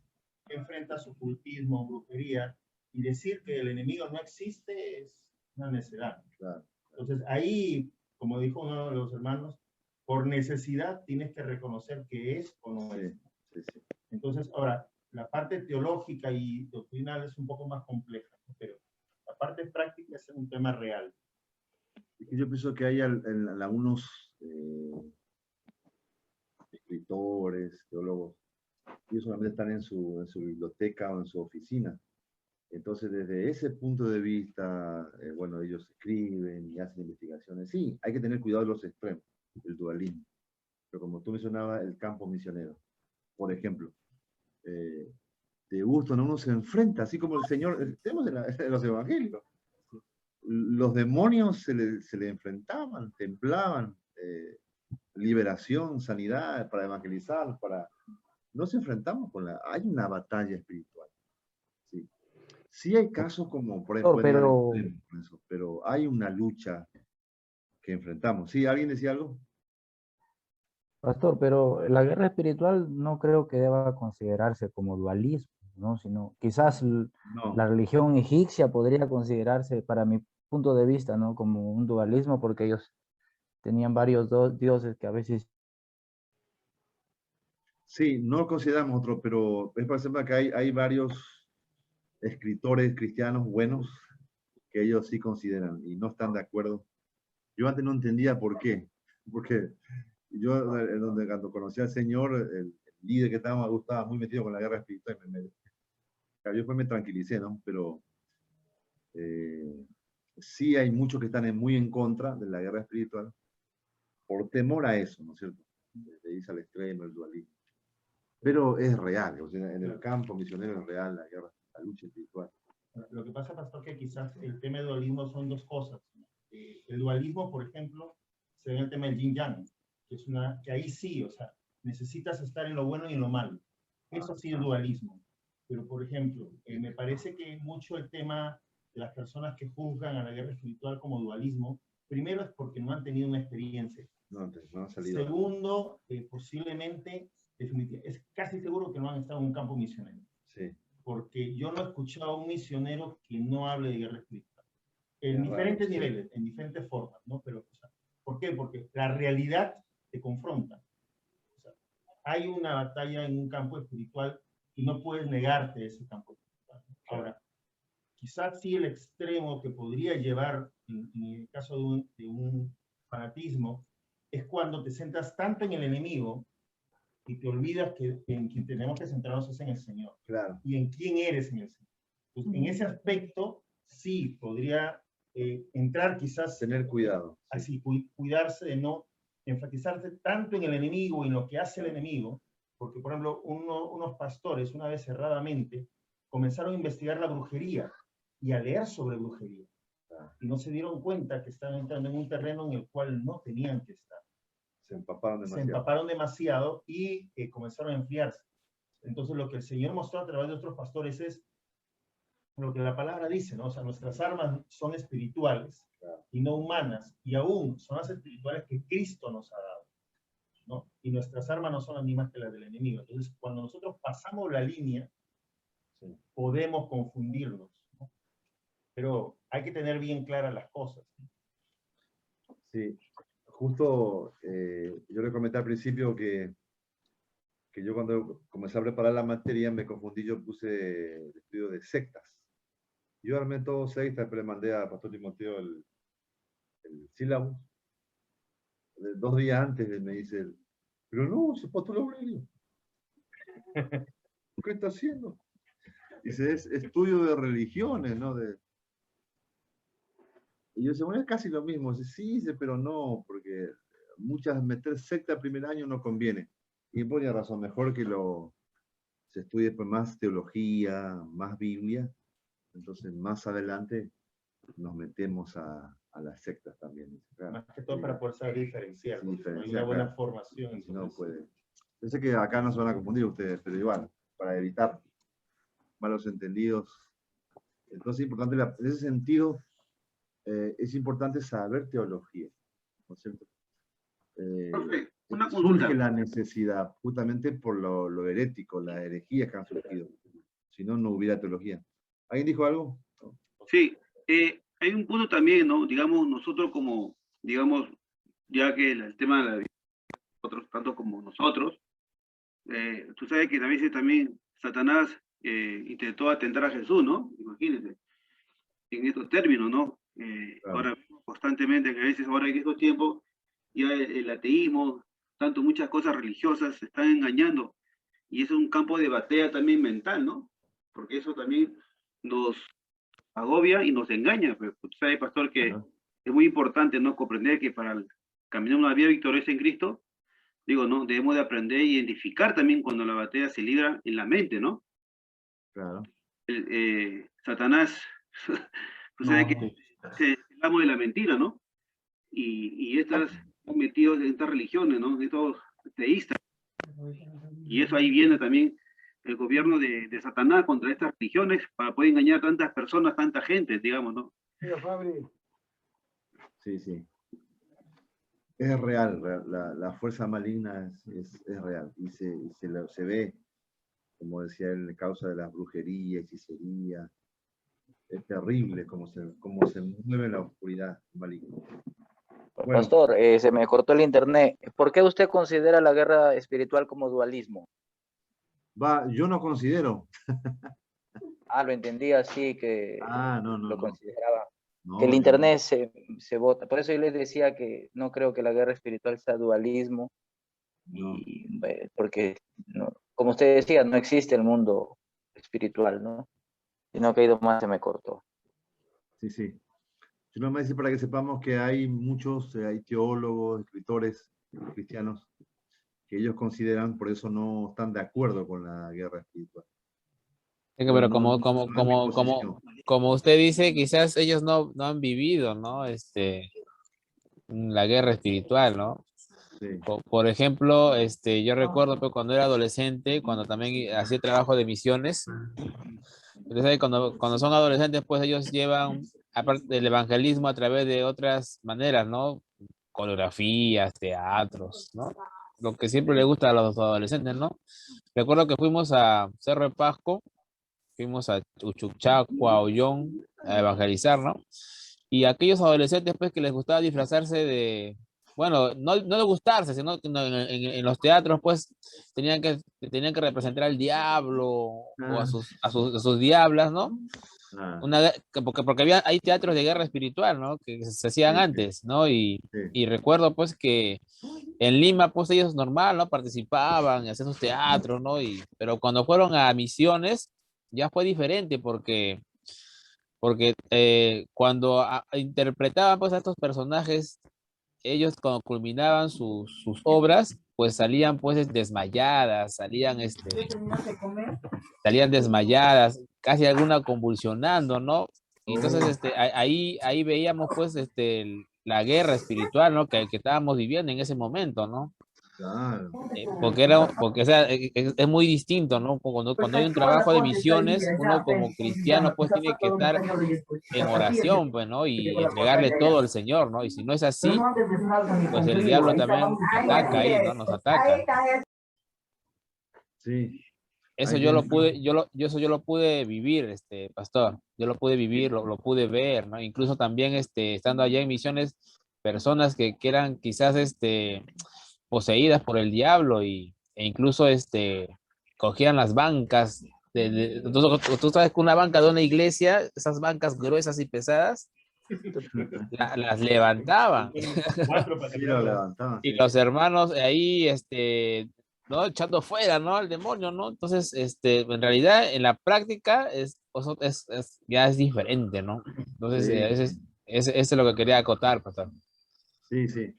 enfrentas ocultismo, brujería, y decir que el enemigo no existe es una necedad. Claro. Entonces ahí, como dijo uno de los hermanos, por necesidad tienes que reconocer que es o no es. Sí, sí. Entonces, ahora, la parte teológica y doctrinal es un poco más compleja, ¿no? Pero la parte práctica es un tema real. Yo pienso que hay algunos escritores, teólogos, ellos solamente están en su biblioteca o en su oficina. Entonces, desde ese punto de vista, bueno, ellos escriben y hacen investigaciones. Sí, hay que tener cuidado de los extremos, el dualismo. Pero como tú mencionabas, el campo misionero, por ejemplo, de gusto, ¿no? Uno se enfrenta, así como el Señor, tenemos en los evangelios. Los demonios se le enfrentaban, templaban, liberación, sanidad, para evangelizar, nos enfrentamos hay una batalla espiritual. Sí, sí hay casos como, por ejemplo, pero hay una lucha que enfrentamos. ¿Sí? ¿Alguien decía algo? Pastor, pero la guerra espiritual no creo que deba considerarse como dualismo, ¿no? Sino quizás la religión egipcia podría considerarse, para mi punto de vista, ¿no? Como un dualismo, porque ellos tenían varios dioses que a veces... Sí, no lo consideramos otro, pero es por ejemplo que hay varios escritores cristianos buenos que ellos sí consideran y no están de acuerdo. Yo antes no entendía por qué, porque yo cuando conocí al Señor, el líder que estaba muy metido con la guerra espiritual, yo después me tranquilicé, ¿no? Pero sí hay muchos que están muy en contra de la guerra espiritual por temor a eso, ¿no es cierto? De irse al extremo, el dualismo. Pero es real, o sea, en el campo misionero es real la guerra, la lucha espiritual. Lo que pasa, pastor, que quizás el tema del dualismo son dos cosas. El dualismo, por ejemplo, se ve en el tema del yin yang, que ahí sí, o sea, necesitas estar en lo bueno y en lo malo. Eso sí es dualismo. Pero, por ejemplo, me parece que mucho el tema de las personas que juzgan a la guerra espiritual como dualismo, primero es porque no han tenido una experiencia. No han salido. Segundo, posiblemente, es casi seguro que no han estado en un campo misionero. Sí. Porque yo no he escuchado a un misionero que no hable de guerra espiritual. En diferentes niveles, en diferentes formas, ¿no? Pero, o sea, ¿por qué? Porque la realidad te confronta. O sea, hay una batalla en un campo espiritual y no puedes negarte ese campo espiritual. Ahora, quizás sí el extremo que podría llevar, en el caso de un fanatismo, es cuando te centras tanto en el enemigo y te olvidas que en quien tenemos que centrarnos es en el Señor. Claro. Y en quién eres en el Señor. Entonces, en ese aspecto, sí, podría entrar quizás... Tener cuidado. Así, cuidarse de no enfatizarse tanto en el enemigo y en lo que hace el enemigo, porque, por ejemplo, unos pastores, una vez erradamente, comenzaron a investigar la brujería y a leer sobre brujería. Y no se dieron cuenta que estaban entrando en un terreno en el cual no tenían que estar. Se empaparon demasiado. Se empaparon demasiado y comenzaron a enfriarse. Entonces, lo que el Señor mostró a través de otros pastores es lo que la palabra dice, ¿no? O sea, nuestras armas son espirituales y no humanas, y aún son las espirituales que Cristo nos ha dado, ¿no? Y nuestras armas no son las mismas que las del enemigo. Entonces, cuando nosotros pasamos la línea, podemos confundirnos, ¿no? Pero hay que tener bien claras las cosas. Sí, justo yo le comenté al principio que yo cuando comencé a preparar la materia me confundí, yo puse el estudio de sectas. Yo armé todo sectas, pero le mandé a Pastor Timoteo el sílabo. 2 días antes me dice él, pero no, es Pastor Aurelio. ¿Qué está haciendo? Dice, es estudio de religiones, ¿no? Y yo decía, bueno, es casi lo mismo. Dice, sí, dice, pero no, porque meter secta el primer año no conviene. Y él ponía razón, mejor que se estudie pues, más teología, más Biblia. Entonces, más adelante nos metemos a las sectas también. Claro. Más que todo para poder saber diferenciar. Sí, Hay una buena formación. Si no puede. Yo sé que acá no se van a confundir ustedes, pero igual, para evitar malos entendidos. Entonces, importante, en ese sentido, es importante saber teología, ¿no es cierto? Una consulta. Surge la necesidad, justamente por lo herético, las herejías que han surgido. Si no, no hubiera teología. ¿Alguien dijo algo? Sí, hay un punto también, ¿no? Digamos, nosotros como, digamos, ya que el tema de la vida, otros tanto como nosotros, tú sabes que a veces también Satanás intentó atentar a Jesús, ¿no? Imagínense, en estos términos, ¿no? Claro. Ahora, constantemente, que a veces ahora en estos tiempos, ya el ateísmo, tanto muchas cosas religiosas se están engañando, y es un campo de batalla también mental, ¿no? Porque eso también nos agobia y nos engaña. Pero tú sabes, pastor, que es muy importante, ¿no? Comprender que para caminar una vida victoriosa en Cristo, digo, ¿no? Debemos de aprender a identificar también cuando la batalla se libra en la mente, ¿no? Claro. Satanás, tú sabes que es el amo de la mentira, ¿no? Y están metidos en estas religiones, ¿no? De estos teístas. Y eso ahí viene también el gobierno de Satanás contra estas religiones para poder engañar a tantas personas, tanta gente, digamos, ¿no? Sí, sí. Es real, la fuerza maligna es real. Y se ve, como decía él, causa de las brujerías, hechicería. Es terrible cómo se mueve la oscuridad maligna. Bueno. Pastor, se me cortó el internet. ¿Por qué usted considera la guerra espiritual como dualismo? Yo no considero. Lo entendí así, que no, lo consideraba. No, que el internet se vota. Por eso yo les decía que no creo que la guerra espiritual sea dualismo. No. Porque, no, como usted decía, no existe el mundo espiritual, ¿no? Sino que más se me cortó. Sí, sí. Yo no me decía para que sepamos que hay muchos, hay teólogos, escritores cristianos que ellos consideran, por eso no están de acuerdo con la guerra espiritual. Pero como usted dice, quizás ellos no han vivido, ¿no? La guerra espiritual, ¿no? Sí. Por ejemplo, yo recuerdo pues, cuando era adolescente, cuando también hacía trabajo de misiones. Entonces, cuando son adolescentes, pues ellos llevan, aparte del evangelismo, a través de otras maneras, ¿no? Coreografías, teatros, ¿no? Lo que siempre le gusta a los adolescentes, ¿no? Recuerdo que fuimos a Cerro de Pasco, fuimos a Uchucchacua, a Ollón, a evangelizar, ¿no? Y aquellos adolescentes, pues, que les gustaba disfrazarse de... Bueno, no de gustarse, sino que en los teatros, pues, tenían que representar al diablo o a sus diablas, ¿no? Porque hay teatros de guerra espiritual, ¿no? Que se hacían antes, ¿no? Y recuerdo pues que en Lima pues ellos normal, ¿no? Participaban y hacían sus teatros, ¿no? Pero cuando fueron a Misiones ya fue diferente porque cuando interpretaban pues a estos personajes, ellos cuando culminaban sus obras, pues salían pues desmayadas, salían desmayadas, casi alguna convulsionando, ¿no? Y entonces ahí veíamos pues la guerra espiritual, ¿no? Que estábamos viviendo en ese momento, ¿no? Claro. Porque o sea, es muy distinto, ¿no? Cuando hay un trabajo de misiones, uno como cristiano pues tiene que estar en oración, pues, ¿no? Y entregarle todo al Señor, ¿no? Y si no es así, pues el diablo también ataca ahí, ¿no? Nos ataca. Sí. Eso yo lo pude vivir, pastor. Yo lo pude vivir, lo pude ver, ¿no? Incluso también, estando allá en misiones, personas que eran quizás, poseídas por el diablo e incluso, cogían las bancas. Tú sabes que una banca de una iglesia, esas bancas gruesas y pesadas, las levantaban. Sí, lo levantaban. Y los hermanos ahí, ¿no? Echando fuera, ¿no? Al demonio, ¿no? Entonces, en realidad, en la práctica, ya es diferente, ¿no? Entonces, eso es lo que quería acotar, pastor. Sí, sí.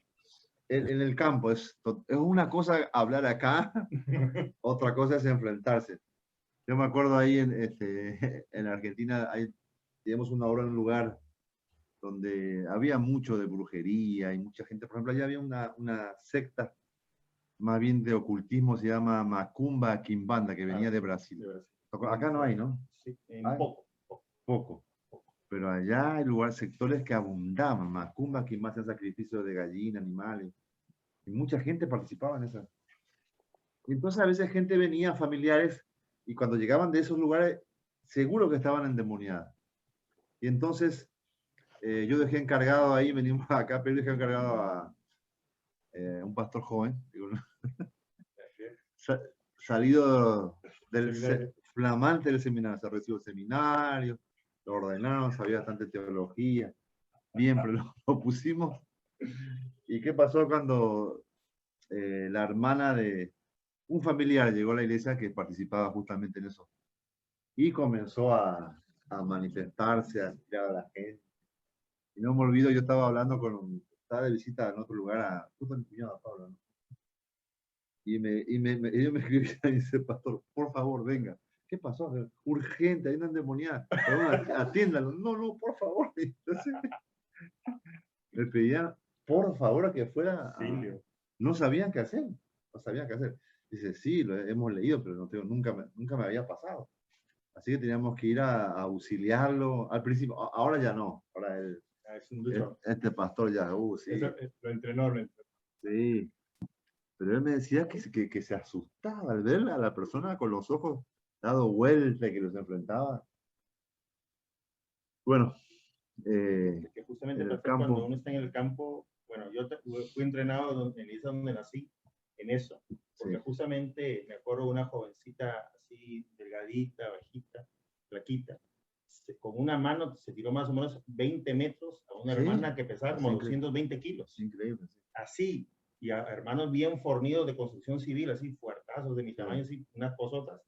En el campo es una cosa hablar acá, otra cosa es enfrentarse. Yo me acuerdo ahí en Argentina, teníamos una obra en un lugar donde había mucho de brujería y mucha gente. Por ejemplo, allá había una secta más bien de ocultismo, se llama Macumba Quimbanda, que venía de Brasil. Acá no hay, ¿no? Sí, poco. Pero allá hay sectores que abundaban. Macumba Quimbanda, hacían sacrificios de gallina, animales. Y mucha gente participaba en eso. Y entonces a veces gente venía, familiares, y cuando llegaban de esos lugares, seguro que estaban endemoniadas. Y entonces yo dejé encargado ahí, venimos acá, pero dejé encargado a un pastor joven, digo, salido del flamante del seminario, se recibió el seminario, lo ordenaron, sabía bastante teología, bien, pero lo pusimos. ¿Y qué pasó cuando la hermana de un familiar llegó a la iglesia que participaba justamente en eso? Y comenzó a manifestarse, a tirar a la gente. Y no me olvido, yo estaba hablando estaba de visita en otro lugar, justo a mi cuñado Pablo, ¿no? Y ellos me escribían y dice, pastor, por favor, venga. ¿Qué pasó? Urgente, hay una endemoniada. Atiéndalo. No, por favor. Entonces, me pedían, por favor, a que fuera. No sabían qué hacer. No sabían qué hacer. Dice, sí, lo hemos leído, pero no nunca me había pasado. Así que teníamos que ir a auxiliarlo. Al principio, ahora ya no. Ahora este pastor ya, sí. Lo entrenó. Sí. Pero él me decía que se asustaba al ver a la persona con los ojos dado vuelta y que los enfrentaba. Bueno, que justamente cuando uno está en el campo, bueno, yo fui entrenado en el isla donde nací, en eso, porque justamente me acuerdo de una jovencita así, delgadita, bajita, flaquita, con una mano se tiró más o menos 20 metros a una hermana que pesaba como 220 kilos. Increíble. Así, y a hermanos bien fornidos de construcción civil, así, fuertazos de mi tamaño, así, unas cosotas,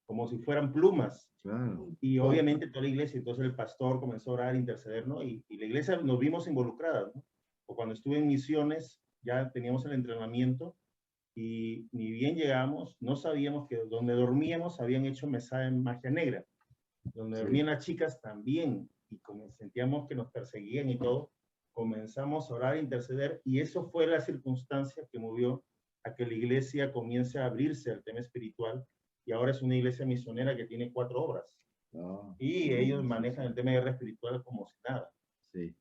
como si fueran plumas. Claro. Y obviamente toda la iglesia, entonces el pastor comenzó a orar, a interceder, ¿no? Y la iglesia nos vimos involucradas, ¿no? O cuando estuve en misiones, ya teníamos el entrenamiento y ni bien llegamos, no sabíamos que donde dormíamos habían hecho mesada en magia negra. Donde dormían las chicas también, y como sentíamos que nos perseguían y todo, comenzamos a orar, a interceder, y eso fue la circunstancia que movió a que la iglesia comience a abrirse al tema espiritual, y ahora es una iglesia misionera que tiene 4 obras. Y ellos manejan el tema de guerra espiritual como si nada. Sí.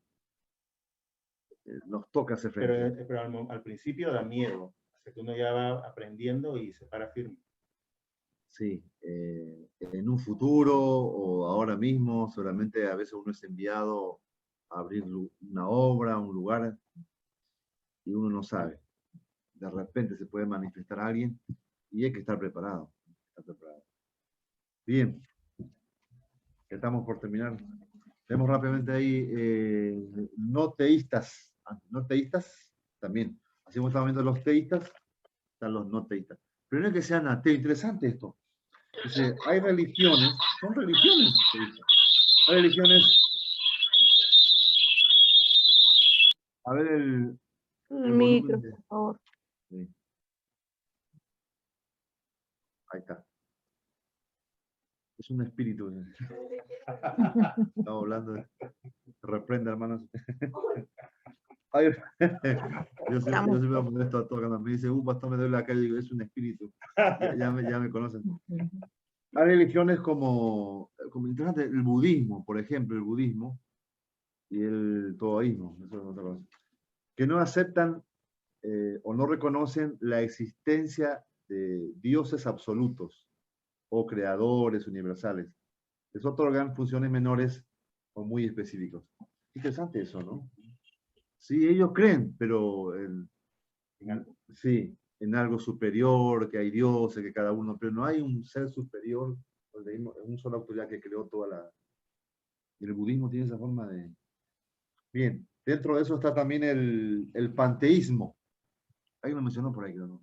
Nos toca hacer frente. Pero al principio da miedo, hasta que uno ya va aprendiendo y se para firme. Sí, en un futuro o ahora mismo, solamente a veces uno es enviado a abrir una obra, un lugar, y uno no sabe. De repente se puede manifestar a alguien y hay que estar preparado. Bien. Estamos por terminar. Vemos rápidamente ahí no teístas. No teístas también. Así como estamos viendo los teístas, están los no teístas. Pero no es que sean ateos. Interesante esto. Dice, hay religiones, son religiones teístas. Hay religiones. A ver el micro, volumen por favor. Sí. Ahí está. Es un espíritu. Estamos hablando de... Reprende, hermanos. Ay, yo siempre me molesto a todos cuando me dice, pastor, me duele la calle, digo, es un espíritu. Ya me conocen. Hay religiones como interesante, el budismo, por ejemplo, el budismo y el taoísmo, eso es otra cosa, que no aceptan o no reconocen la existencia de dioses absolutos o creadores universales. Les otorgan funciones menores o muy específicos. Interesante eso, ¿no? Sí, ellos creen, pero sí, en algo superior, que hay dioses, que cada uno, pero no hay un ser superior, un solo autoridad que creó toda la... Y el budismo tiene esa forma de... Bien, dentro de eso está también el panteísmo. Alguien lo mencionó por ahí, ¿no?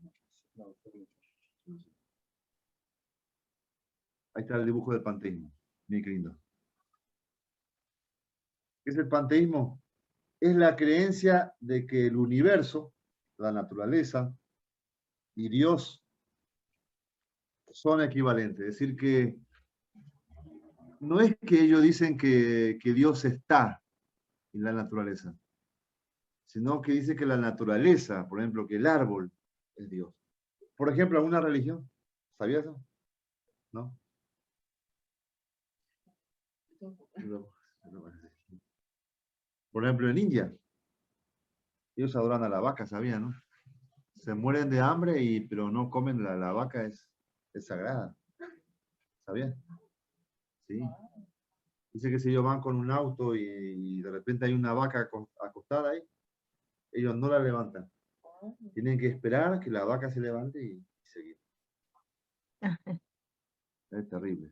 Ahí está el dibujo del panteísmo. Bien lindo. ¿Qué es el panteísmo? Es la creencia de que el universo, la naturaleza y Dios son equivalentes. Es decir, que no es que ellos dicen que Dios está en la naturaleza, sino que dice que la naturaleza, por ejemplo, que el árbol es Dios. Por ejemplo, alguna religión, ¿sabías eso? ¿No? Por ejemplo, en India, ellos adoran a la vaca, ¿sabían, no? Se mueren de hambre, pero no comen la vaca, es sagrada. ¿Sabían? Sí. Dice que si ellos van con un auto y de repente hay una vaca acostada ahí, ellos no la levantan. Tienen que esperar que la vaca se levante y seguir. Es terrible.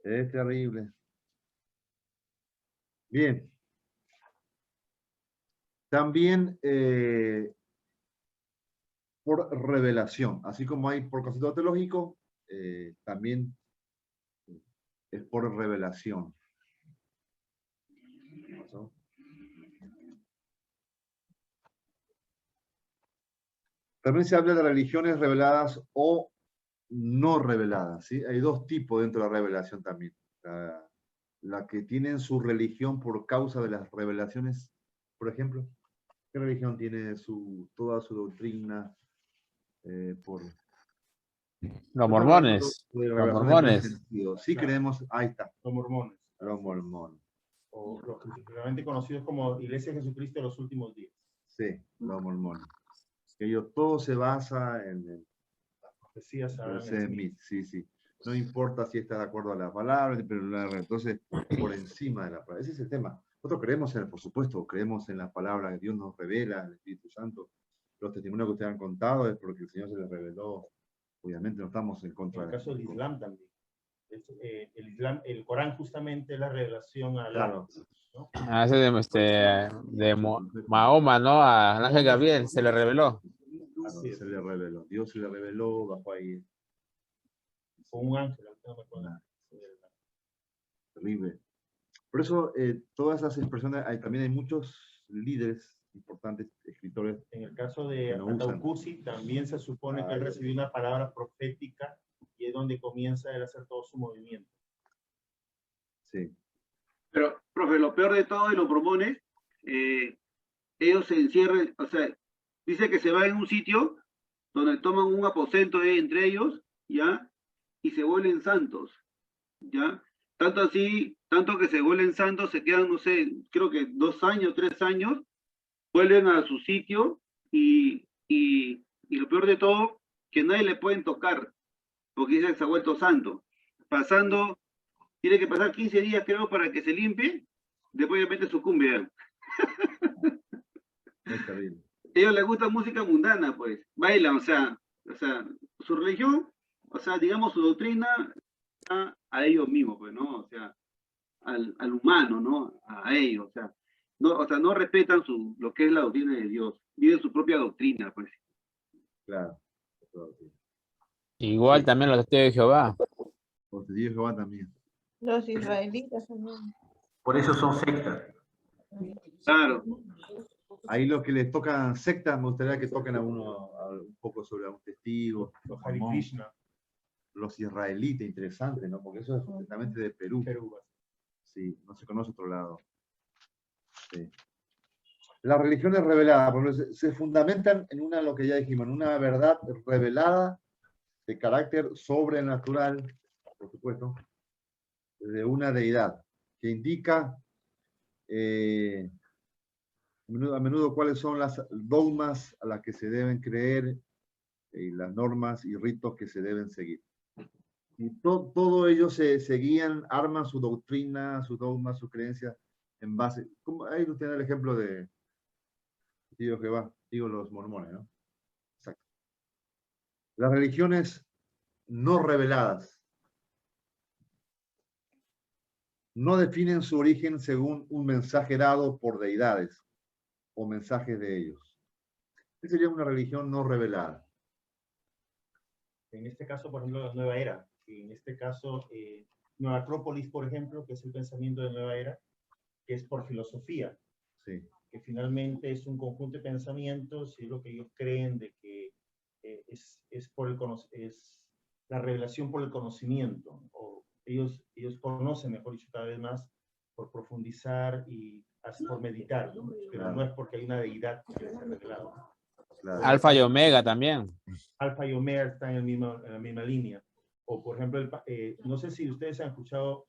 Es terrible. Bien. También por revelación. Así como hay por concepto teológico, también es por revelación. ¿Pasó? También se habla de religiones reveladas o no reveladas, ¿sí? Hay dos tipos dentro de la revelación también. La que tienen su religión por causa de las revelaciones, por ejemplo. ¿Qué religión tiene toda su doctrina por... Los mormones. Los mormones. Sí creemos, ahí está. Los mormones. Los mormones. O los principalmente conocidos como Iglesia de Jesucristo de los últimos días. Sí, los mormones. Que ellos todo se basa en las profecías. Sí, sí. No importa si está de acuerdo a la palabra, pero entonces por encima de la palabra. Ese es el tema. Nosotros creemos por supuesto, creemos en la palabra que Dios nos revela, el Espíritu Santo. Los testimonios que ustedes han contado es porque el Señor se les reveló. Obviamente no estamos en contra de... En el caso del Islam también. El Islam, el Corán justamente es la revelación a claro. ¿no? Ese de Mahoma, ¿no? A Ángel Gabriel se le reveló. Así se le reveló. Dios se le reveló bajo ahí. Con un ángel, no me acuerdo. Terrible. Por eso, todas esas expresiones, también hay muchos líderes importantes, escritores. En el caso de Ataucusi, también se supone que él recibió una palabra profética y es donde comienza él a hacer todo su movimiento. Sí. Pero, profe, lo peor de todo y lo propone, ellos se encierran, o sea, dice que se va en un sitio donde toman un aposento entre ellos, ¿ya? Y se vuelven santos, ¿ya? Tanto así, tanto que se vuelven santos, se quedan, no sé, creo que 2 años, 3 años, vuelven a su sitio y lo peor de todo, que nadie le pueden tocar, porque dice que se ha vuelto santo. Tiene que pasar 15 días, creo, para que se limpie, después obviamente sucumbe. Es terrible. Ellos les gusta música mundana, pues, bailan, o sea, su religión, o sea, digamos, su doctrina a ellos mismos, pues, ¿no? O sea, al humano, ¿no? A ellos, o sea, no respetan lo que es la doctrina de Dios, viven su propia doctrina, pues. Claro. Igual Sí. también los testigos de Jehová. Los testigos de Jehová también. Los israelitas también. Por eso son sectas. Claro. Ahí los que les tocan sectas, me gustaría que toquen un poco sobre un testigo. Los Hare Krishna. Los israelitas, interesante, ¿no? Porque eso es justamente de Perú. Sí, no se conoce otro lado. Sí. Las religiones reveladas, por ejemplo, se fundamentan en lo que ya dijimos, en una verdad revelada de carácter sobrenatural, por supuesto, de una deidad, que indica a menudo cuáles son las dogmas a las que se deben creer y las normas y ritos que se deben seguir. Y todo ellos se guían, arman su doctrina, sus dogmas, sus creencias en base. Ahí usted da el ejemplo de Jehová, los mormones, ¿no? Exacto. Las religiones no reveladas no definen su origen según un mensaje dado por deidades o mensajes de ellos. ¿Qué sería una religión no revelada? En este caso, por ejemplo, la Nueva Era. En este caso, Nueva Acrópolis, por ejemplo, que es el pensamiento de Nueva Era, que es por filosofía. Sí. Que finalmente es un conjunto de pensamientos y lo que ellos creen de que es la revelación por el conocimiento. O ellos conocen, mejor dicho, cada vez más por profundizar y por meditar, ¿no? Pero no es porque hay una deidad que les ha revelado. Claro. Alfa y Omega también. Alfa y Omega están en la misma línea. O, por ejemplo, no sé si ustedes han escuchado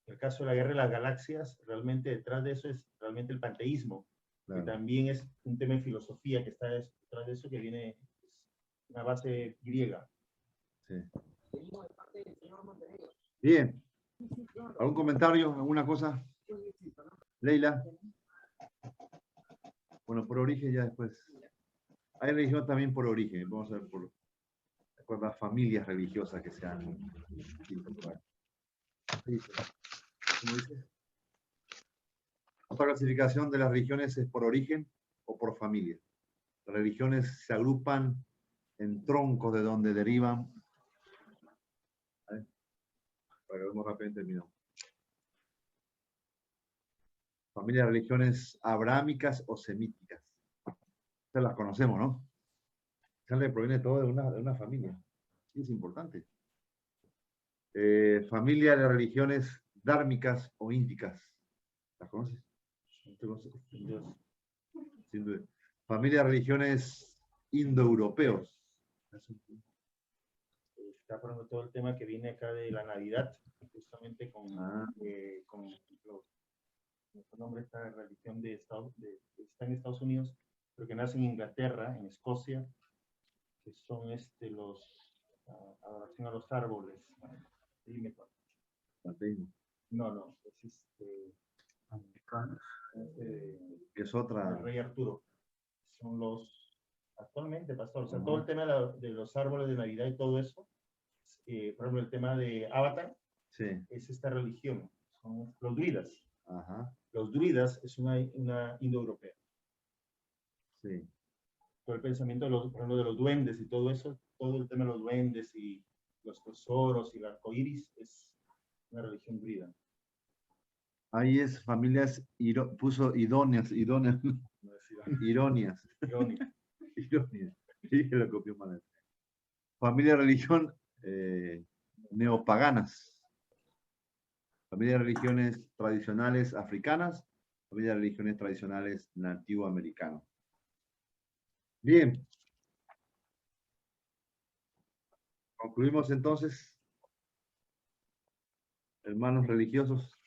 el caso de la Guerra de las Galaxias, realmente detrás de eso es realmente el panteísmo, claro, que también es un tema de filosofía que está detrás de eso, que viene una base griega. Sí. Bien. ¿Algún comentario? ¿Alguna cosa? Leila. Bueno, por origen ya después. Hay religión también por origen. Vamos a ver por las familias religiosas que se han incorporado. ¿Cómo dice? Otra clasificación de las religiones es por origen o por familia. Las religiones se agrupan en troncos de donde derivan. Para que vemos rápidamente el video. Familias de religiones abrahámicas o semíticas. Estas las conocemos, ¿no? Esta proviene todo de una familia. Sí, es importante. Familia de religiones dármicas o índicas. ¿Las conoces? Familia de religiones indoeuropeos. Está hablando todo el tema que viene acá de la Navidad, justamente con el nombre de esta religión está en Estados Unidos, pero que nace en Inglaterra, en Escocia, que son adoración a los árboles. Dime cuál. No, es americanos. Que es otra. El rey Arturo. Son actualmente, pastor, o sea, todo el tema de los árboles de Navidad y todo eso, por ejemplo, el tema de Avatar, sí, es esta religión, son los druidas. Ajá. Los druidas es una indoeuropea. Sí. Todo el pensamiento por ejemplo, de los duendes y todo eso, todo el tema de los duendes y los tesoros y el arco iris es una religión druida. Ahí es familias, puso idóneas. Ironias. Sí, lo copió mal. Familia de religión neopaganas. Familia de religiones tradicionales africanas. Familia de religiones tradicionales nativoamericanas. Bien. Concluimos entonces. Hermanos religiosos.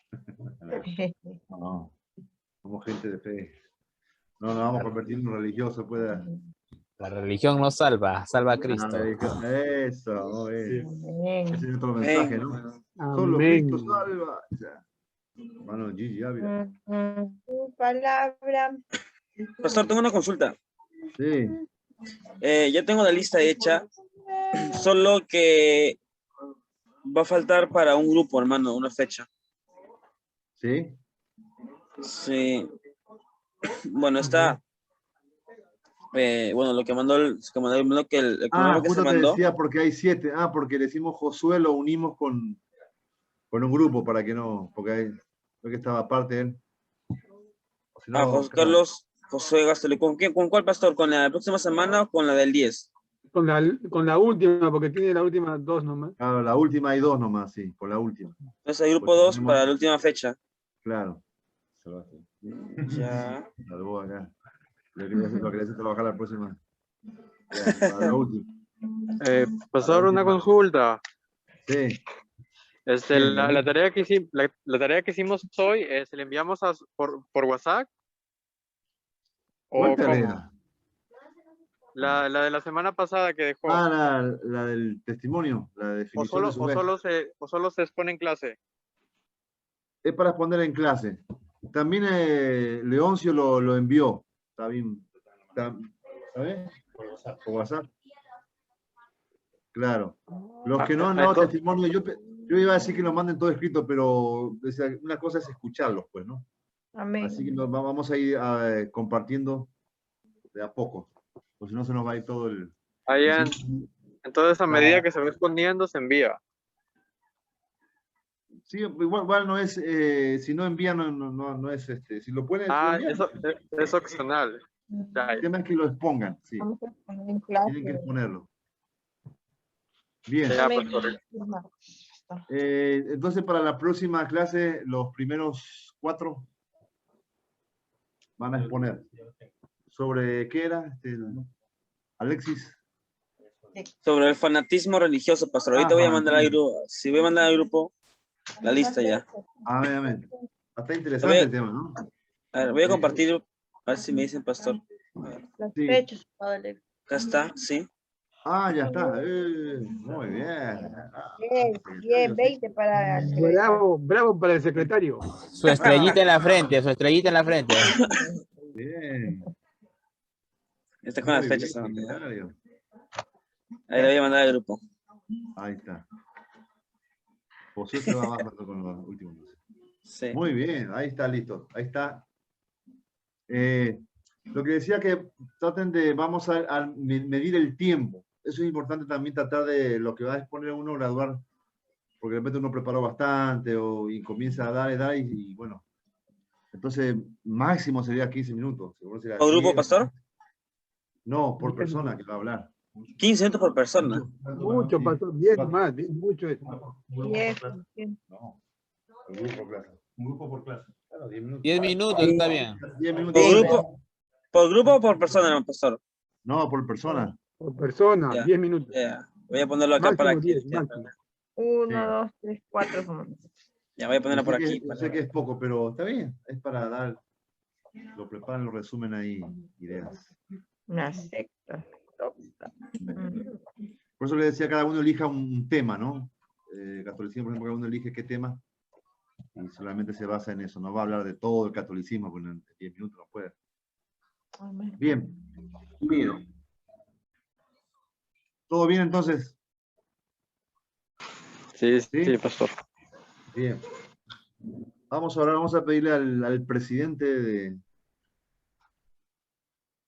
No, somos gente de fe. No nos vamos a convertir en religiosos, pueda. La religión no salva, salva a Cristo. Eso, ese es otro mensaje, ¿no? Amén. Solo Cristo salva. O sea, hermano Gigi Ávila. Tu palabra. Pastor, tengo una consulta. Sí. Ya tengo la lista hecha, solo que va a faltar para un grupo, hermano, una fecha. ¿Sí? Sí. Bueno, está. Bueno, lo que mandó el cronograma que se Justo te mandó. decía porque hay 7. Porque le decimos Josué, lo unimos con un grupo para que no, porque creo que estaba aparte de él. Si no, José Carlos, José Gastelum. ¿Con cuál pastor? ¿Con la próxima semana o con la del 10? Con la última, porque tiene la última 2 nomás. Claro, la última hay 2 nomás, sí, con la última. Entonces hay grupo 2 para la última fecha. Claro. Ya. Salvo acá. Lo que le hace trabajar la próxima. Ya, para la última. Pasar una consulta. Sí. Bien, la tarea que hicimos hoy, ¿se la enviamos por WhatsApp? ¿Cuál ¿O tarea? cómo? La de la semana pasada que dejó. La del testimonio, la definición de su fe. ¿O solo se expone en clase? Es para exponer en clase. También Leoncio lo envió. Está bien. ¿Sabes? Por WhatsApp. Claro. Los que no han dado testimonio, yo iba a decir que lo manden todo escrito, pero una cosa es escucharlos, pues, ¿no? Amén. Así que vamos a ir compartiendo de a poco, pues si no se nos va a ir todo el... Entonces, a medida que se va respondiendo, se envía. Sí, igual no es, si no envían, no es, si lo pueden... Eso es opcional. El tema es que lo expongan, sí. Tienen que exponerlo. Bien. Entonces, para la próxima clase, los primeros 4 van a exponer. ¿Sobre qué era, Alexis? Sobre el fanatismo religioso, pastor. Ahorita voy a mandar al grupo. Si voy a mandar al grupo la lista ya. Amén. Está interesante el tema, ¿no? A ver, voy a compartir, a ver si me dicen, pastor. Las fechas, padre. Acá está, sí. Ya está. Muy bien. 10, 20 para el secretario. Bravo para el secretario. Su estrellita en la frente, Bien. Está con las fechas. Ahí le voy a mandar al grupo. Ahí está. José se va bajando con los últimos. Sí. Muy bien, ahí está, listo. Ahí está. Lo que decía que traten de, vamos a medir el tiempo. Eso es importante también, tratar de lo que va a exponer uno graduar, porque de repente uno preparó bastante y comienza a dar y bueno. Entonces, máximo sería 15 minutos. ¿Por grupo, pastor? No, por persona que va a hablar. 15 minutos por persona. Mucho, pastor, 10 más, mucho. 10. No, un grupo por clase. Claro, 10 minutos. 10 minutos, está bien. 10 minutos. ¿Por grupo o por persona, no, pastor? No, por persona. Por persona, 10 minutos. Voy a ponerlo acá máximo para que... 1, 2, 3, 4. Ya voy a ponerlo por aquí. Yo sé que es poco, pero está bien. Es para dar, lo preparan, lo resumen ahí, ideas. Una secta. Por eso le decía, cada uno elija un tema, ¿no? Catolicismo, por ejemplo, cada uno elige qué tema y solamente se basa en eso. No va a hablar de todo el catolicismo, porque en 10 minutos no puede. Bien. ¿Todo bien entonces? Sí, pastor. Bien. Vamos a pedirle al presidente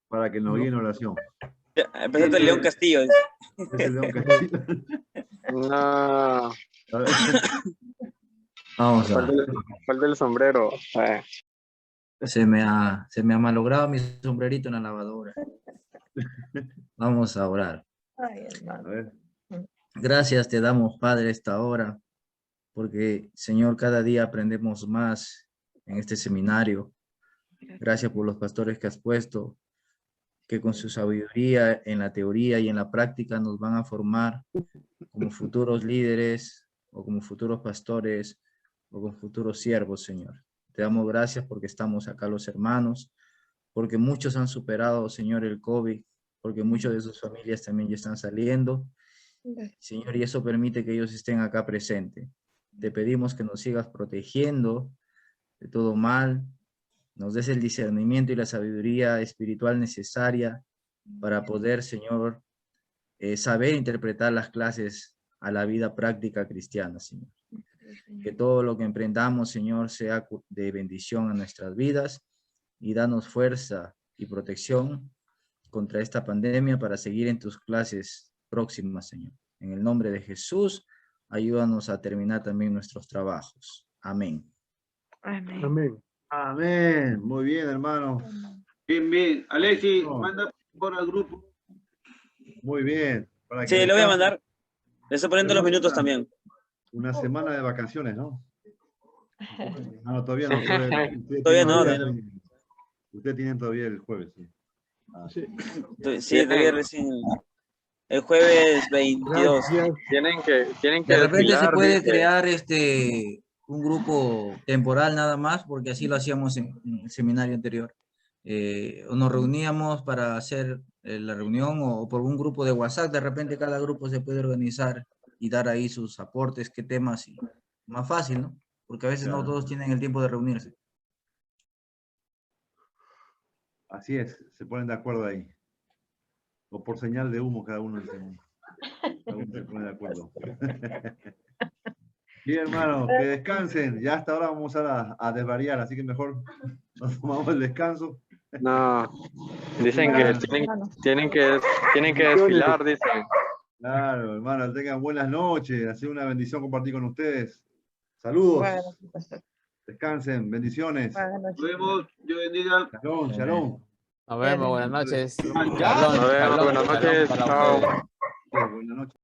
para que nos guíe en oración. Presidente León Castillo. Es el León Castillo. No. Vamos a... Falta el sombrero. Se me ha malogrado mi sombrerito en la lavadora. Vamos a orar. A ver. Gracias te damos, Padre, esta hora, porque, Señor, cada día aprendemos más en este seminario. Gracias por los pastores que has puesto, que con su sabiduría en la teoría y en la práctica nos van a formar como futuros líderes o como futuros pastores o como futuros siervos, Señor. Te damos gracias porque estamos acá los hermanos, porque muchos han superado, Señor, el COVID, porque muchos de sus familias también ya están saliendo. Señor, y eso permite que ellos estén acá presentes. Te pedimos que nos sigas protegiendo de todo mal, nos des el discernimiento y la sabiduría espiritual necesaria para poder, Señor, saber interpretar las clases a la vida práctica cristiana, Señor. Que todo lo que emprendamos, Señor, sea de bendición a nuestras vidas y danos fuerza y protección contra esta pandemia para seguir en tus clases próximas, Señor. En el nombre de Jesús, ayúdanos a terminar también nuestros trabajos. Amén. Amén. Amén. Amén. Muy bien, hermano. Bien, bien. Alexis, manda por al grupo. Muy bien. Sí, le voy a mandar. Le estoy poniendo los minutos también. Una semana de vacaciones, ¿no? No, todavía no. Todavía no. Ustedes tienen todavía el jueves, sí. Sí, todavía recién. El jueves 22. Tienen que De repente se puede dice. crear un grupo temporal nada más, porque así lo hacíamos en el seminario anterior. Nos reuníamos para hacer la reunión o por un grupo de WhatsApp. De repente cada grupo se puede organizar y dar ahí sus aportes, qué temas, y más fácil, ¿no? Porque a veces no todos tienen el tiempo de reunirse. Así es, se ponen de acuerdo ahí. O por señal de humo cada uno se pone de acuerdo. Bien, hermano, que descansen. Ya hasta ahora vamos a desvariar, así que mejor nos tomamos el descanso. No, dicen que tienen que desfilar, dicen. Claro, hermano, tengan buenas noches. Ha sido una bendición compartir con ustedes. Saludos. Bueno, Descansen, bendiciones. Nos vemos, Dios bendiga. Shalom, shalom. Nos vemos, buenas noches. Nos vemos, buenas noches. Chao. Buenas noches.